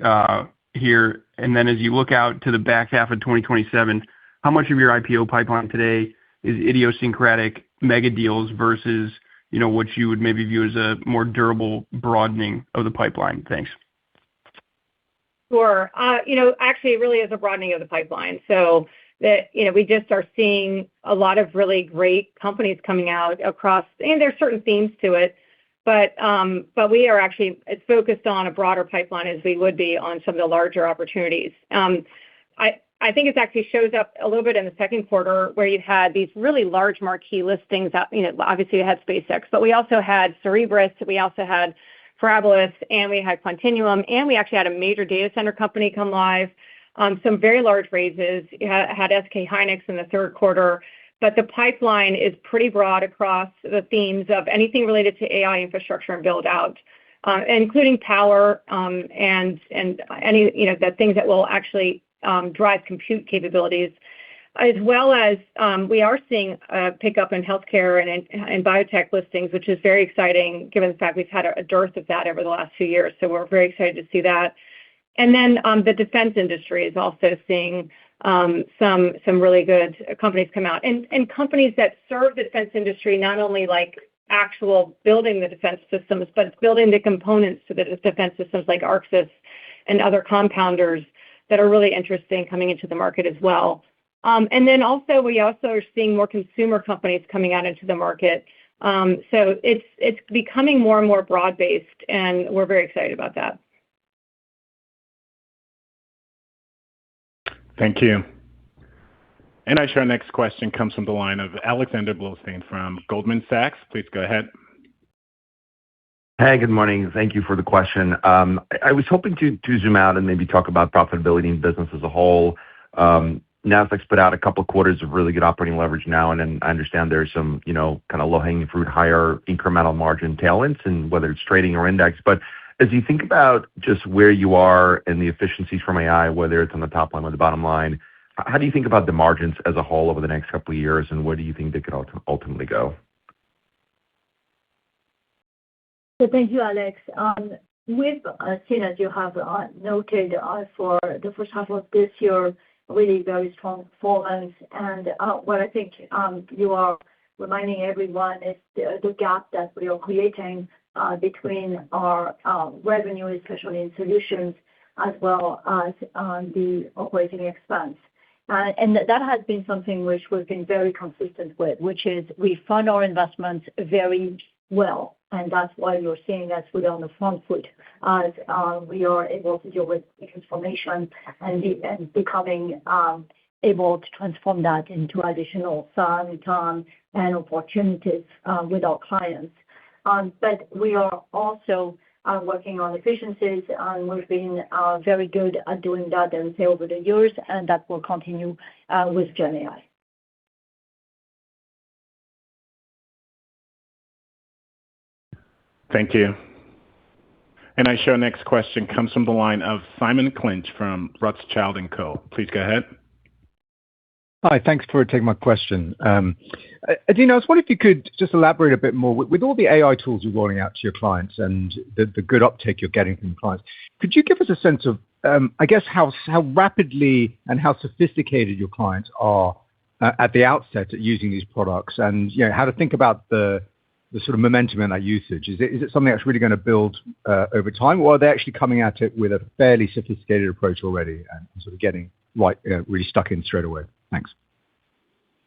here. And then as you look out to the back half of 2027, how much of your IPO pipeline today is idiosyncratic mega deals versus, what you would maybe view as a more durable broadening of the pipeline? Thanks. Sure. Actually, it really is a broadening of the pipeline. So that, we just are seeing a lot of really great companies coming out across, and there's certain themes to it. We are actually as focused on a broader pipeline as we would be on some of the larger opportunities. I think it actually shows up a little bit in the second quarter where you had these really large marquee listings that, obviously you had SpaceX, but we also had Cerebras, we also had Parabolis, and we had Quantinuum, and we actually had a major data center company come live. Some very large raises. You had SK Hynix in the third quarter. But the pipeline is pretty broad across the themes of anything related to AI infrastructure and build out, including power, and any, the things that will actually drive compute capabilities, as well as we are seeing a pickup in healthcare and biotech listings, which is very exciting given the fact we've had a dearth of that over the last 2 years. So we're very excited to see that. And then the defense industry is also seeing some really good companies come out, and companies that serve the defense industry, not only like actual building the defense systems, but it's building the components to the defense systems like Arxis and other compounders that are really interesting coming into the market as well. And then we also are seeing more consumer companies coming out into the market. So it's becoming more and more broad-based, and we're very excited about that. Thank you. And our next question comes from the line of Alexander Blostein from Goldman Sachs. Please go ahead. Hey, good morning. Thank you for the question. I was hoping to zoom out and maybe talk about profitability in business as a whole. Nasdaq's put out a couple of quarters of really good operating leverage now, and then I understand there's some, kind of low-hanging fruit, higher incremental margin tailwinds, and whether it's trading or index. But as you think about just where you are and the efficiencies from AI, whether it's on the top line or the bottom line, how do you think about the margins as a whole over the next couple of years, and where do you think they could ultimately go? So thank you, Alex. We've seen, as you have noted, for the first half of this year, really very strong performance. And what I think you are reminding everyone is the gap that we are creating between our revenue, especially in solutions, as well as the operating expense. And that has been something which we've been very consistent with, which is we fund our investments very well. And that's why you're seeing us really on the front foot as we are able to deal with the transformation and becoming able to transform that into additional time and opportunities with our clients. But we are also working on efficiencies, and we've been very good at doing that, and say over the years, and that will continue with GenAI. Thank you. And our next question comes from the line of Simon Clinch from Rothschild & Co. Please go ahead. Hi, thanks for taking my question. Adena, I was wondering if you could just elaborate a bit more. With all the AI tools you're rolling out to your clients and the good uptake you're getting from clients, could you give us a sense of, I guess, how rapidly and how sophisticated your clients are at the outset at using these products, and how to think about the sort of momentum in that usage? Is it something that's really going to build over time, or are they actually coming at it with a fairly sophisticated approach already and sort of getting really stuck in straight away? Thanks.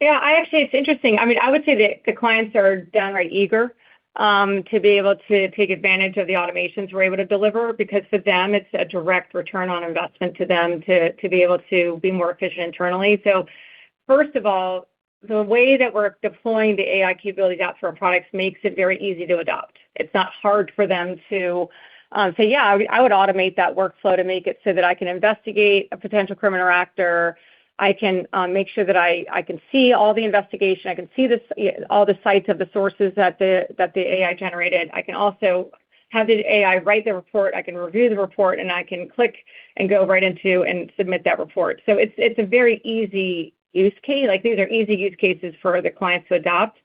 Yeah, it's interesting. I mean, I would say that the clients are downright eager to be able to take advantage of the automations we're able to deliver, because for them, it's a direct return on investment to them to be able to be more efficient internally. So first of all, the way that we're deploying the AI capabilities out for our products makes it very easy to adopt. It's not hard for them to say, yeah, I would automate that workflow to make it so that I can investigate a potential criminal actor. I can make sure that I can see all the investigation. I can see all the sites of the sources that the AI generated. I can also have the AI write the report. I can review the report, and I can click and go right into and submit that report. So it's a very easy use case. Like, these are easy use cases for the clients to adopt.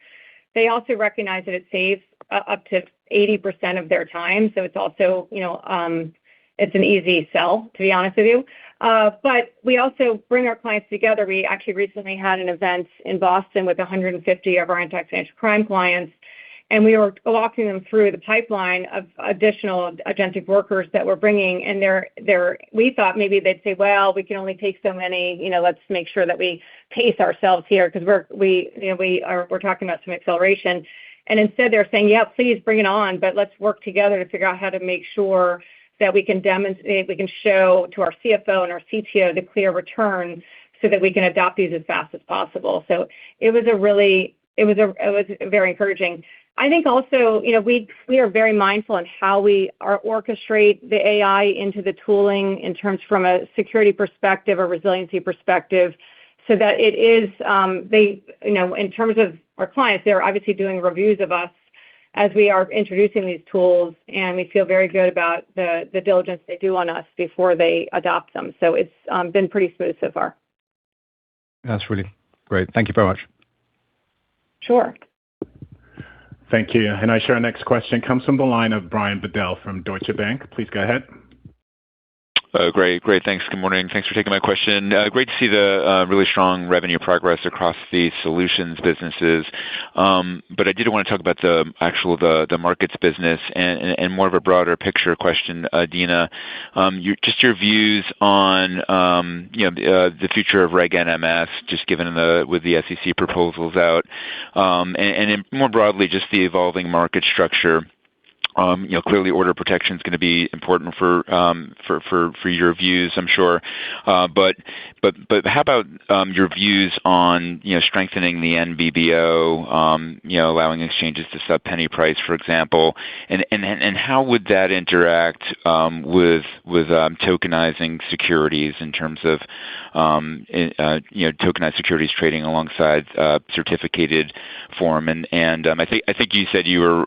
They also recognize that it saves up to 80% of their time. So it's also, it's an easy sell, to be honest with you. But we also bring our clients together. We actually recently had an event in Boston with 150 of our anti-financial crime clients, and we were walking them through the pipeline of additional agentic workers that we're bringing. And we thought maybe they'd say, well, we can only take so many, let's make sure that we pace ourselves here, because we're talking about some acceleration. And instead they're saying, yeah, please bring it on, but let's work together to figure out how to make sure that we can demonstrate, we can show to our CFO and our CTO the clear return so that we can adopt these as fast as possible. So it was very encouraging. I think also, we are very mindful in how we orchestrate the AI into the tooling in terms from a security perspective or resiliency perspective, so that it is, in terms of our clients, they're obviously doing reviews of us as we are introducing these tools, and we feel very good about the diligence they do on us before they adopt them. So it's been pretty smooth so far. That's really great. Thank you very much. Sure. Thank you. And I share our next question comes from the line of Brian Bedell from Deutsche Bank. Please go ahead. Great. Thanks. Good morning. Thanks for taking my question. Great to see the really strong revenue progress across the solutions businesses. But I did want to talk about the markets business and more of a broader picture question, Adena. Just your views on the future of Reg NMS, just given with the SEC proposals out, and more broadly, just the evolving market structure. Clearly order protection is going to be important for your views, I'm sure. But how about your views on strengthening the NBBO, allowing exchanges to sub penny price, for example, and how would that interact with tokenizing securities in terms of tokenized securities trading alongside certificated form, and I think you said you were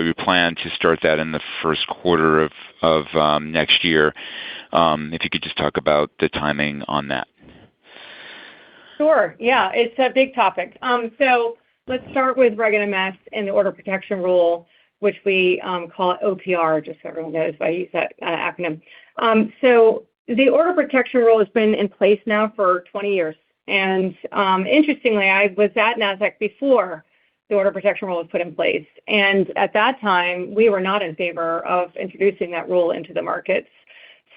you plan to start that in the first quarter of next year. If you could just talk about the timing on that. Sure. Yeah, it's a big topic. So let's start with Reg NMS and the Order Protection Rule, which we call it OPR, just so everyone knows I use that acronym. So the Order Protection Rule has been in place now for 20 years. And interestingly, I was at Nasdaq before the Order Protection Rule was put in place. And at that time, we were not in favor of introducing that rule into the markets.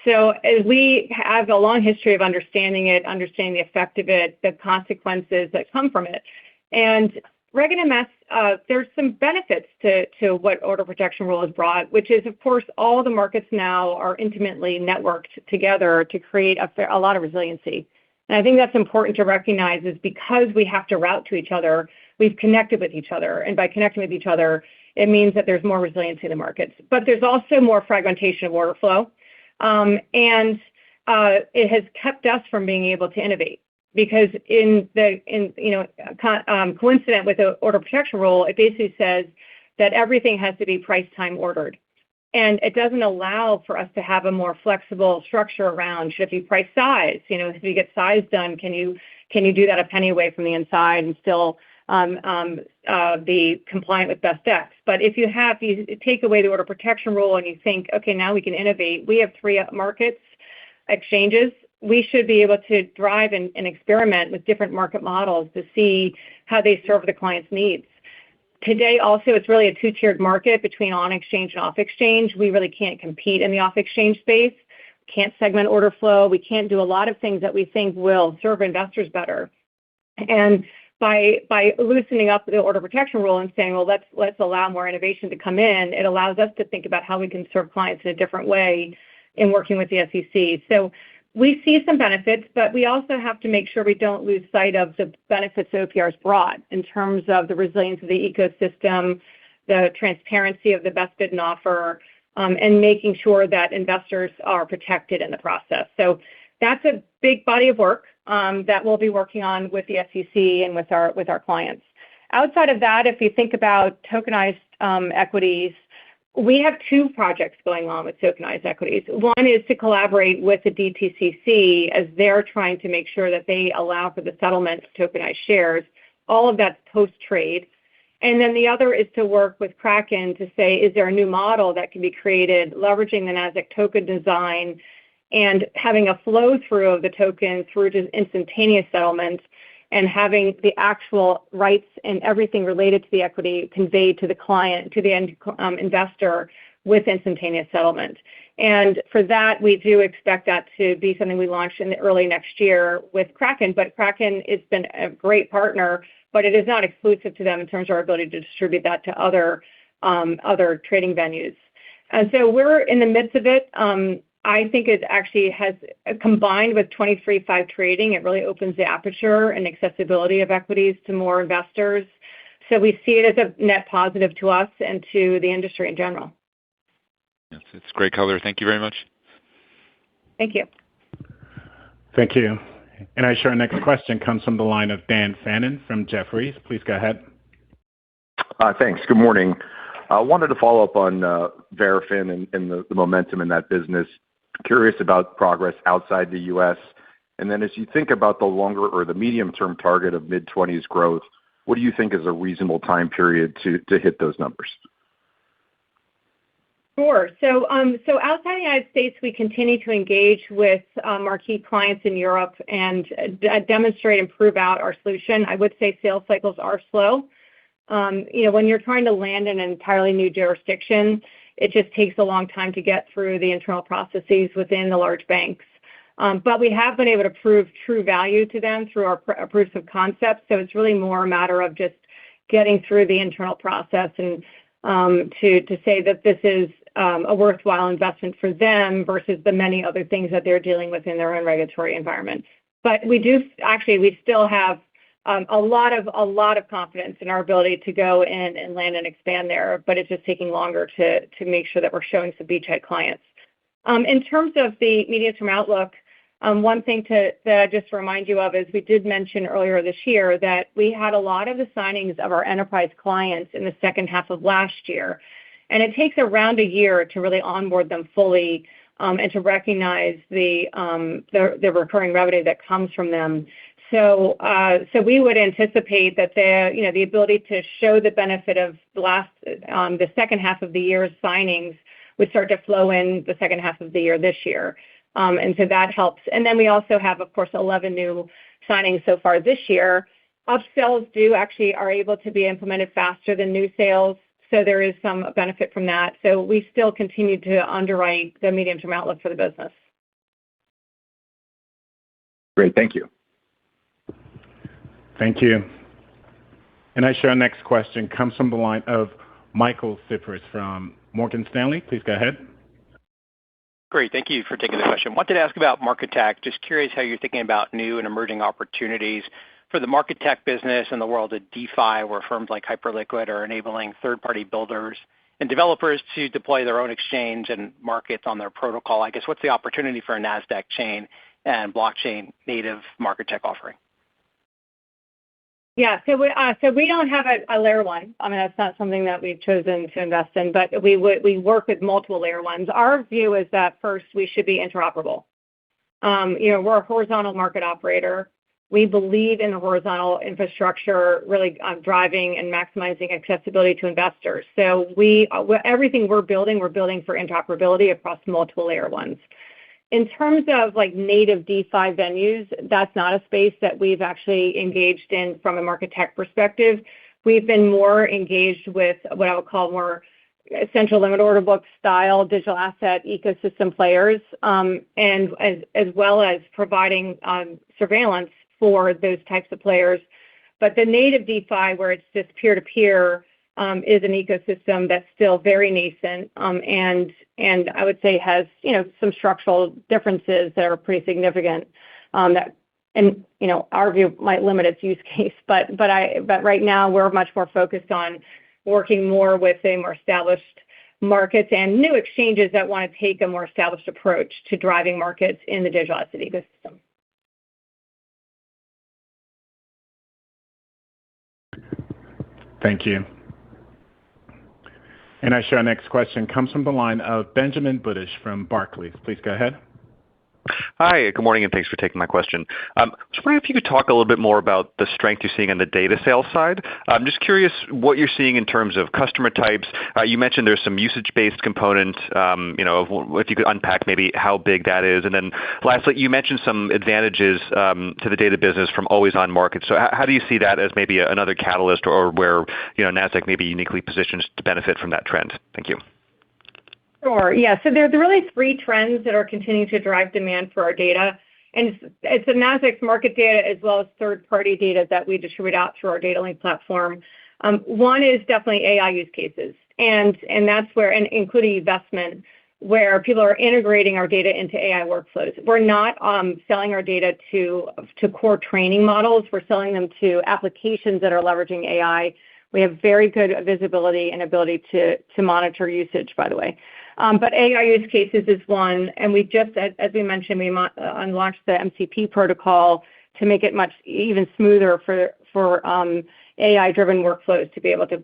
So as we have a long history of understanding it, understanding the effect of it, the consequences that come from it. And Reg NMS, there's some benefits to what Order Protection Rule has brought, which is, of course, all the markets now are intimately networked together to create a lot of resiliency. And I think that's important to recognize is because we have to route to each other, we've connected with each other. And by connecting with each other, it means that there's more resiliency in the markets. But there's also more fragmentation of order flow. And it has kept us from being able to innovate. Because coincident with the Order Protection Rule, it basically says that everything has to be price time ordered. And it doesn't allow for us to have a more flexible structure around, should it be price size? If you get size done, can you do that a penny away from the inside and still be compliant with best X? But if you take away the Order Protection Rule and you think, okay, now we can innovate, we have 3 markets, exchanges, we should be able to drive and experiment with different market models to see how they serve the client's needs. Today, also, it's really a 2-tiered market between on-exchange and off-exchange. We really can't compete in the off-exchange space, can't segment order flow. We can't do a lot of things that we think will serve investors better. And by loosening up the Order Protection Rule and saying, well, let's allow more innovation to come in, it allows us to think about how we can serve clients in a different way in working with the SEC. So we see some benefits, but we also have to make sure we don't lose sight of the benefits OPR has brought in terms of the resilience of the ecosystem, the transparency of the best bid and offer, and making sure that investors are protected in the process. So that's a big body of work that we'll be working on with the SEC and with our clients. Outside of that, if you think about tokenized equities, we have 2 projects going on with tokenized equities. One is to collaborate with the DTCC as they're trying to make sure that they allow for the settlement of tokenized shares. All of that's post-trade. And then the other is to work with Kraken to say, is there a new model that can be created leveraging the Nasdaq token design and having a flow through of the token through to instantaneous settlement and having the actual rights and everything related to the equity conveyed to the client, to the end investor with instantaneous settlement. And for that, we do expect that to be something we launch in the early next year with Kraken. But Kraken has been a great partner but it is not exclusive to them in terms of our ability to distribute that to other trading venues. And so we're in the midst of it. I think it actually has, combined with 23/5 trading, it really opens the aperture and accessibility of equities to more investors. So we see it as a net positive to us and to the industry in general. Yes, it's great color. Thank you very much. Thank you. Thank you. And I show our next question comes from the line of Dan Fannon from Jefferies. Please go ahead. Thanks. Good morning. I wanted to follow up on Verafin and the momentum in that business. Curious about progress outside the U.S. And then as you think about the longer or the medium-term target of mid-20s growth, what do you think is a reasonable time period to hit those numbers? Sure. So outside the United States, we continue to engage with marquee clients in Europe and demonstrate and prove out our solution. I would say sales cycles are slow. When you're trying to land in an entirely new jurisdiction, it just takes a long time to get through the internal processes within the large banks. But we have been able to prove true value to them through our proofs of concept. So it's really more a matter of just getting through the internal process and to say that this is a worthwhile investment for them versus the many other things that they're dealing with in their own regulatory environment. But we still have a lot of confidence in our ability to go in and land and expand there, but it's just taking longer to make sure that we're showing some beachhead clients. In terms of the medium-term outlook, one thing that I just remind you of is we did mention earlier this year that we had a lot of the signings of our enterprise clients in the second half of last year, and it takes around a year to really onboard them fully and to recognize the recurring revenue that comes from them. So we would anticipate that the ability to show the benefit of the second half of the year's signings would start to flow in the second half of the year this year. And so that helps. And then we also have, of course, 11 new signings so far this year. Upsells are able to be implemented faster than new sales. So there is some benefit from that. So we still continue to underwrite the medium-term outlook for the business. Great. Thank you. Thank you. And I show our next question comes from the line of Michael Cyprys from Morgan Stanley. Please go ahead. Great. Thank you for taking the question. Wanted to ask about market tech. Just curious how you're thinking about new and emerging opportunities for the market tech business in the world of DeFi, where firms like Hyperliquid are enabling third-party builders and developers to deploy their own exchange and markets on their protocol. I guess what's the opportunity for a Nasdaq chain and blockchain native market tech offering? Yeah, so we don't have a layer one. I mean, that's not something that we've chosen to invest in, but we work with multiple layer ones. Our view is that first we should be interoperable. We're a horizontal market operator. We believe in the horizontal infrastructure, really driving and maximizing accessibility to investors. So everything we're building for interoperability across multiple layer ones. In terms of native DeFi venues, that's not a space that we've actually engaged in from a market tech perspective. We've been more engaged with what I would call more central limit order book style digital asset ecosystem players, and as well as providing surveillance for those types of players. But the native DeFi, where it's just peer-to-peer, is an ecosystem that's still very nascent, and I would say has some structural differences that are pretty significant. Our view might limit its use case, but right now we're much more focused on working more with the more established markets and new exchanges that want to take a more established approach to driving markets in the digital asset ecosystem. Thank you. And I show our next question comes from the line of Benjamin Budish from Barclays. Please go ahead. Hi, good morning, and thanks for taking my question. I was wondering if you could talk a little bit more about the strength you're seeing on the data sales side. I'm just curious what you're seeing in terms of customer types. You mentioned there's some usage-based component, if you could unpack maybe how big that is. And then lastly, you mentioned some advantages to the data business from always-on markets. So how do you see that as maybe another catalyst or where Nasdaq may be uniquely positioned to benefit from that trend? Thank you. Sure. Yeah. So there's really three trends that are continuing to drive demand for our data. It's the Nasdaq's market data as well as third-party data that we distribute out through our data link platform. One is definitely AI use cases, and that's where, and including investment, where people are integrating our data into AI workflows. We're not selling our data to core training models. We're selling them to applications that are leveraging AI. We have very good visibility and ability to monitor usage, by the way. But AI use cases is one, and we just, as we mentioned, we launched the MCP protocol to make it much even smoother for AI-driven workflows to be able to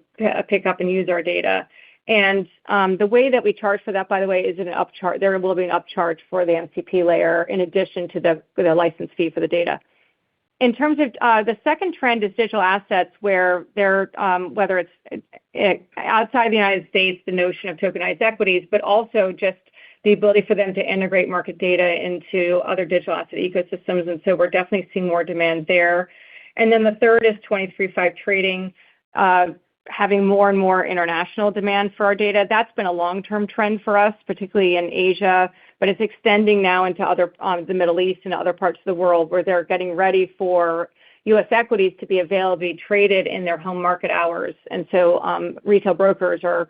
pick up and use our data. And the way that we charge for that, by the way, is an upcharge. There will be an upcharge for the MCP layer in addition to the license fee for the data. In terms of the second trend is digital assets, where they're whether it's outside the United States, the notion of tokenized equities, but also just the ability for them to integrate market data into other digital asset ecosystems. And so we're definitely seeing more demand there. And then the third is 23/5 trading, having more and more international demand for our data. That's been a long-term trend for us, particularly in Asia, but it's extending now into other the Middle East and other parts of the world where they're getting ready for U.S. equities to be available to be traded in their home market hours. And so retail brokers are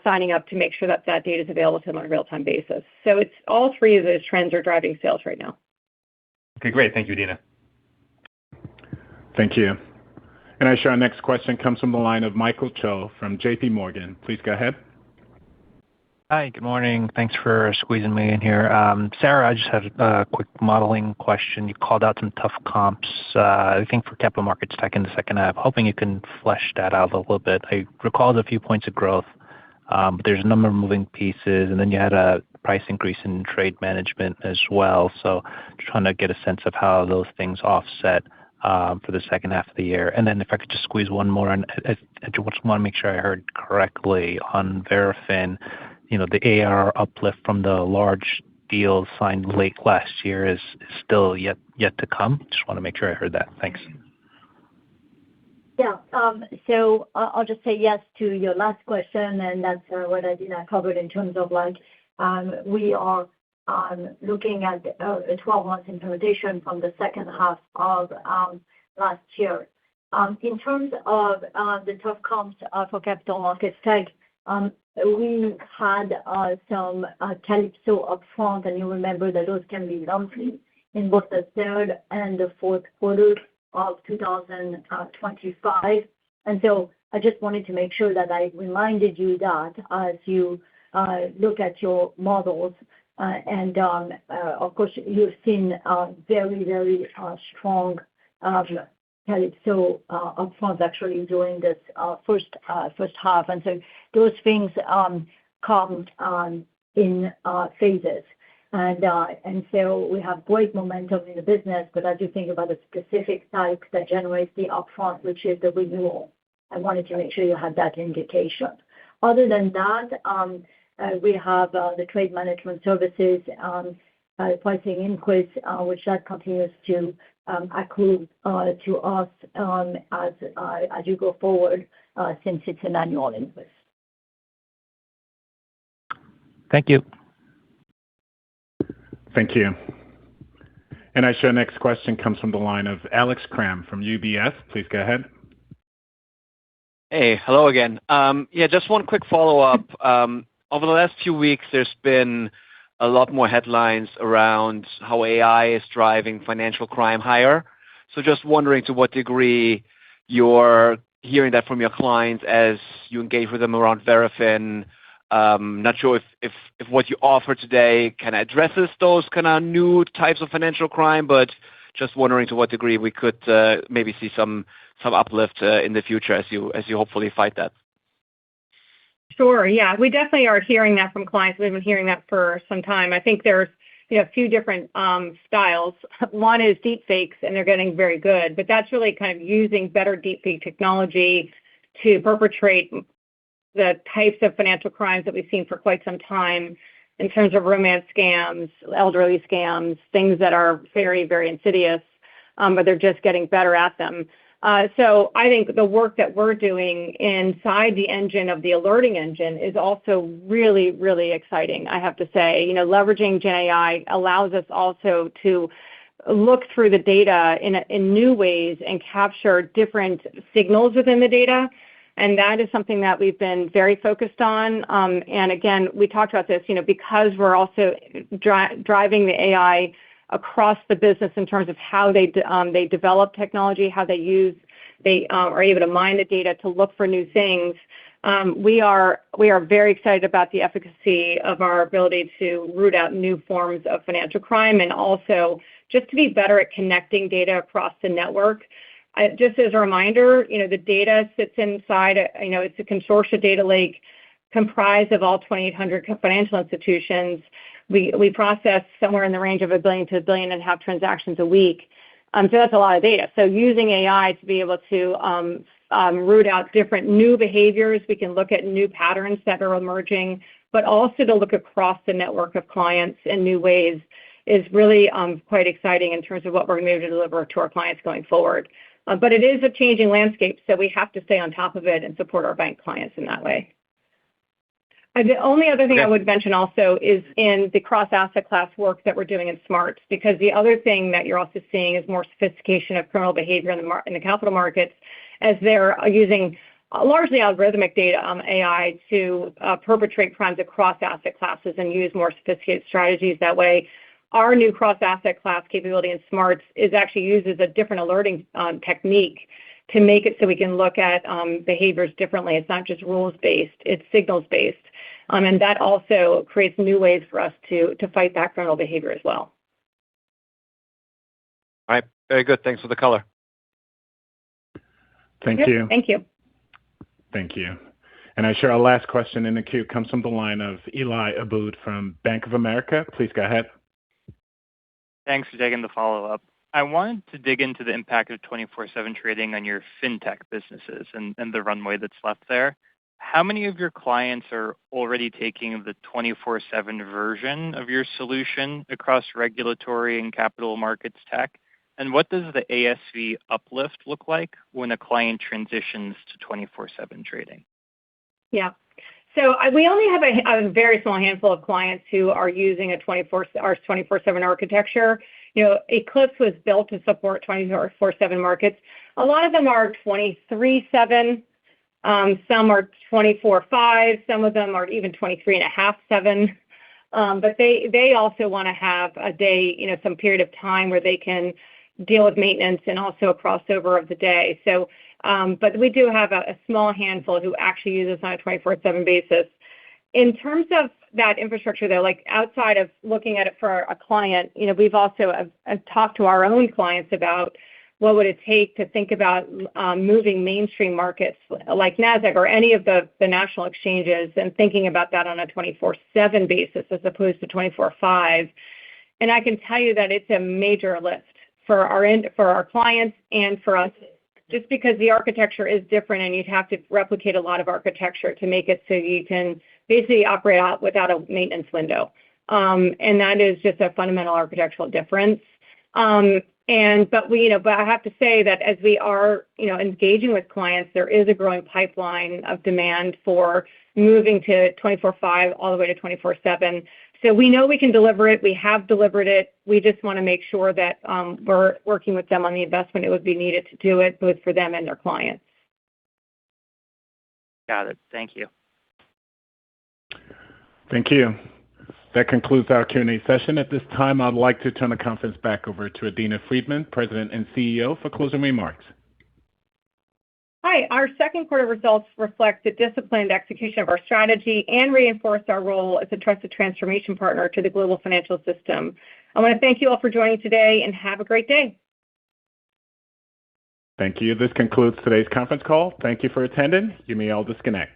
signing up to make sure that that data is available to them on a real-time basis. So it's all three of those trends are driving sales right now. Okay, great. Thank you, Adena. Thank you. And I show our next question comes from the line of Michael Cho from JP Morgan. Please go ahead. Hi, good morning. Thanks for squeezing me in here. Sarah, I just had a quick modeling question. You called out some tough comps, I think, for capital markets tech in the second half. Hoping you can flesh that out a little bit. I recalled a few points of growth, but there's a number of moving pieces, and then you had a price increase in trade management as well. So just trying to get a sense of how those things offset for the second half of the year. And then if I could just squeeze one more, and I just want to make sure I heard correctly on Verafin, the ARR uplift from the large deals signed late last year is still yet to come. Just want to make sure I heard that. Thanks. Yeah. So I'll just say yes to your last question, and that's what Adena covered in terms of we are looking at a 12-month implementation from the second half of last year. In terms of the tough comps for capital markets tech, we had some Calypso upfront, and you remember that those can be lumpy in both the third and the fourth quarter of 2025. And so I just wanted to make sure that I reminded you that as you look at your models. And of course, you've seen very, very strong Calypso upfront actually during this first half. And so those things come in phases. And so we have great momentum in the business, but as you think about the specific type that generates the upfront, which is the renewal, I wanted to make sure you had that indication. Other than that, we have the trade management services pricing increase, which that continues to accrue to us as you go forward, since it's an annual increase. Thank you. Thank you. And I show next question comes from the line of Alex Kramm from UBS. Please go ahead. Hey, hello again. Just one quick follow-up. Over the last few weeks, there's been a lot more headlines around how AI is driving financial crime higher. So just wondering to what degree you're hearing that from your clients as you engage with them around Verafin. Not sure if what you offer today kind of addresses those kind of new types of financial crime, but just wondering to what degree we could maybe see some uplift in the future as you hopefully fight that. Sure. Yeah, we definitely are hearing that from clients. We've been hearing that for some time. I think there's a few different styles. One is deep fakes, and they're getting very good, but that's really kind of using better deep fake technology to perpetrate the types of financial crimes that we've seen for quite some time in terms of romance scams, elderly scams, things that are very, very insidious, but they're just getting better at them. So I think the work that we're doing inside the engine of the alerting engine is also really, really exciting, I have to say. Leveraging GenAI allows us also to look through the data in new ways and capture different signals within the data. And that is something that we've been very focused on. And again, we talked about this, because we're also driving the AI across the business in terms of how they develop technology, how they are able to mine the data to look for new things. We are very excited about the efficacy of our ability to root out new forms of financial crime and also just to be better at connecting data across the network. Just as a reminder, the data sits inside, it's a consortia data lake comprised of all 2,800 financial institutions. We process somewhere in the range of 1 billion to 1.5 billion transactions a week. So that's a lot of data. So using AI to be able to root out different new behaviors, we can look at new patterns that are emerging, but also to look across the network of clients in new ways is really quite exciting in terms of what we're going to be able to deliver to our clients going forward. But it is a changing landscape, so we have to stay on top of it and support our bank clients in that way. The only other thing I would mention also is in the cross-asset class work that we're doing in SMARTS, because the other thing that you're also seeing is more sophistication of criminal behavior in the capital markets as they're using largely algorithmic data AI to perpetrate crimes across asset classes and use more sophisticated strategies that way. Our new cross-asset class capability in SMARTS actually uses a different alerting technique to make it so we can look at behaviors differently. It's not just rules-based, it's signals-based. And that also creates new ways for us to fight that criminal behavior as well. All right. Very good. Thanks for the color. Thank you. Thank you. Thank you. And I'm sure our last question in the queue comes from the line of Eli Aboud from Bank of America. Please go ahead. Thanks for taking the follow-up. I wanted to dig into the impact of 24/7 trading on your fintech businesses and the runway that's left there. How many of your clients are already taking the 24/7 version of your solution across regulatory and capital markets tech? And what does the ASV uplift look like when a client transitions to 24/7 trading? Yeah. So we only have a very small handful of clients who are using our 24/7 architecture. Eclipse was built to support 24/7 markets. A lot of them are 23/7. Some are 24/5. Some of them are even 23.5/7. But they also want to have a day, some period of time where they can deal with maintenance and also a crossover of the day. So, but we do have a small handful who actually use this on a 24/7 basis. In terms of that infrastructure, though, like outside of looking at it for a client, we've also talked to our own clients about what would it take to think about moving mainstream markets like Nasdaq or any of the national exchanges and thinking about that on a 24/7 basis as opposed to 24/5. And I can tell you that it's a major lift for our clients and for us, just because the architecture is different and you'd have to replicate a lot of architecture to make it so you can basically operate out without a maintenance window. And that is just a fundamental architectural difference. But I have to say that as we are, engaging with clients, there is a growing pipeline of demand for moving to 24/5 all the way to 24/7. So we know we can deliver it. We have delivered it. We just want to make sure that we're working with them on the investment it would be needed to do it, both for them and their clients. Got it. Thank you. Thank you. That concludes our Q&A session. At this time, I'd like to turn the conference back over to Adena Friedman, President and CEO, for closing remarks. Hi. Our second quarter results reflect the disciplined execution of our strategy and reinforce our role as a trusted transformation partner to the global financial system. I want to thank you all for joining today and have a great day. Thank you. This concludes today's conference call. Thank you for attending. You may all disconnect.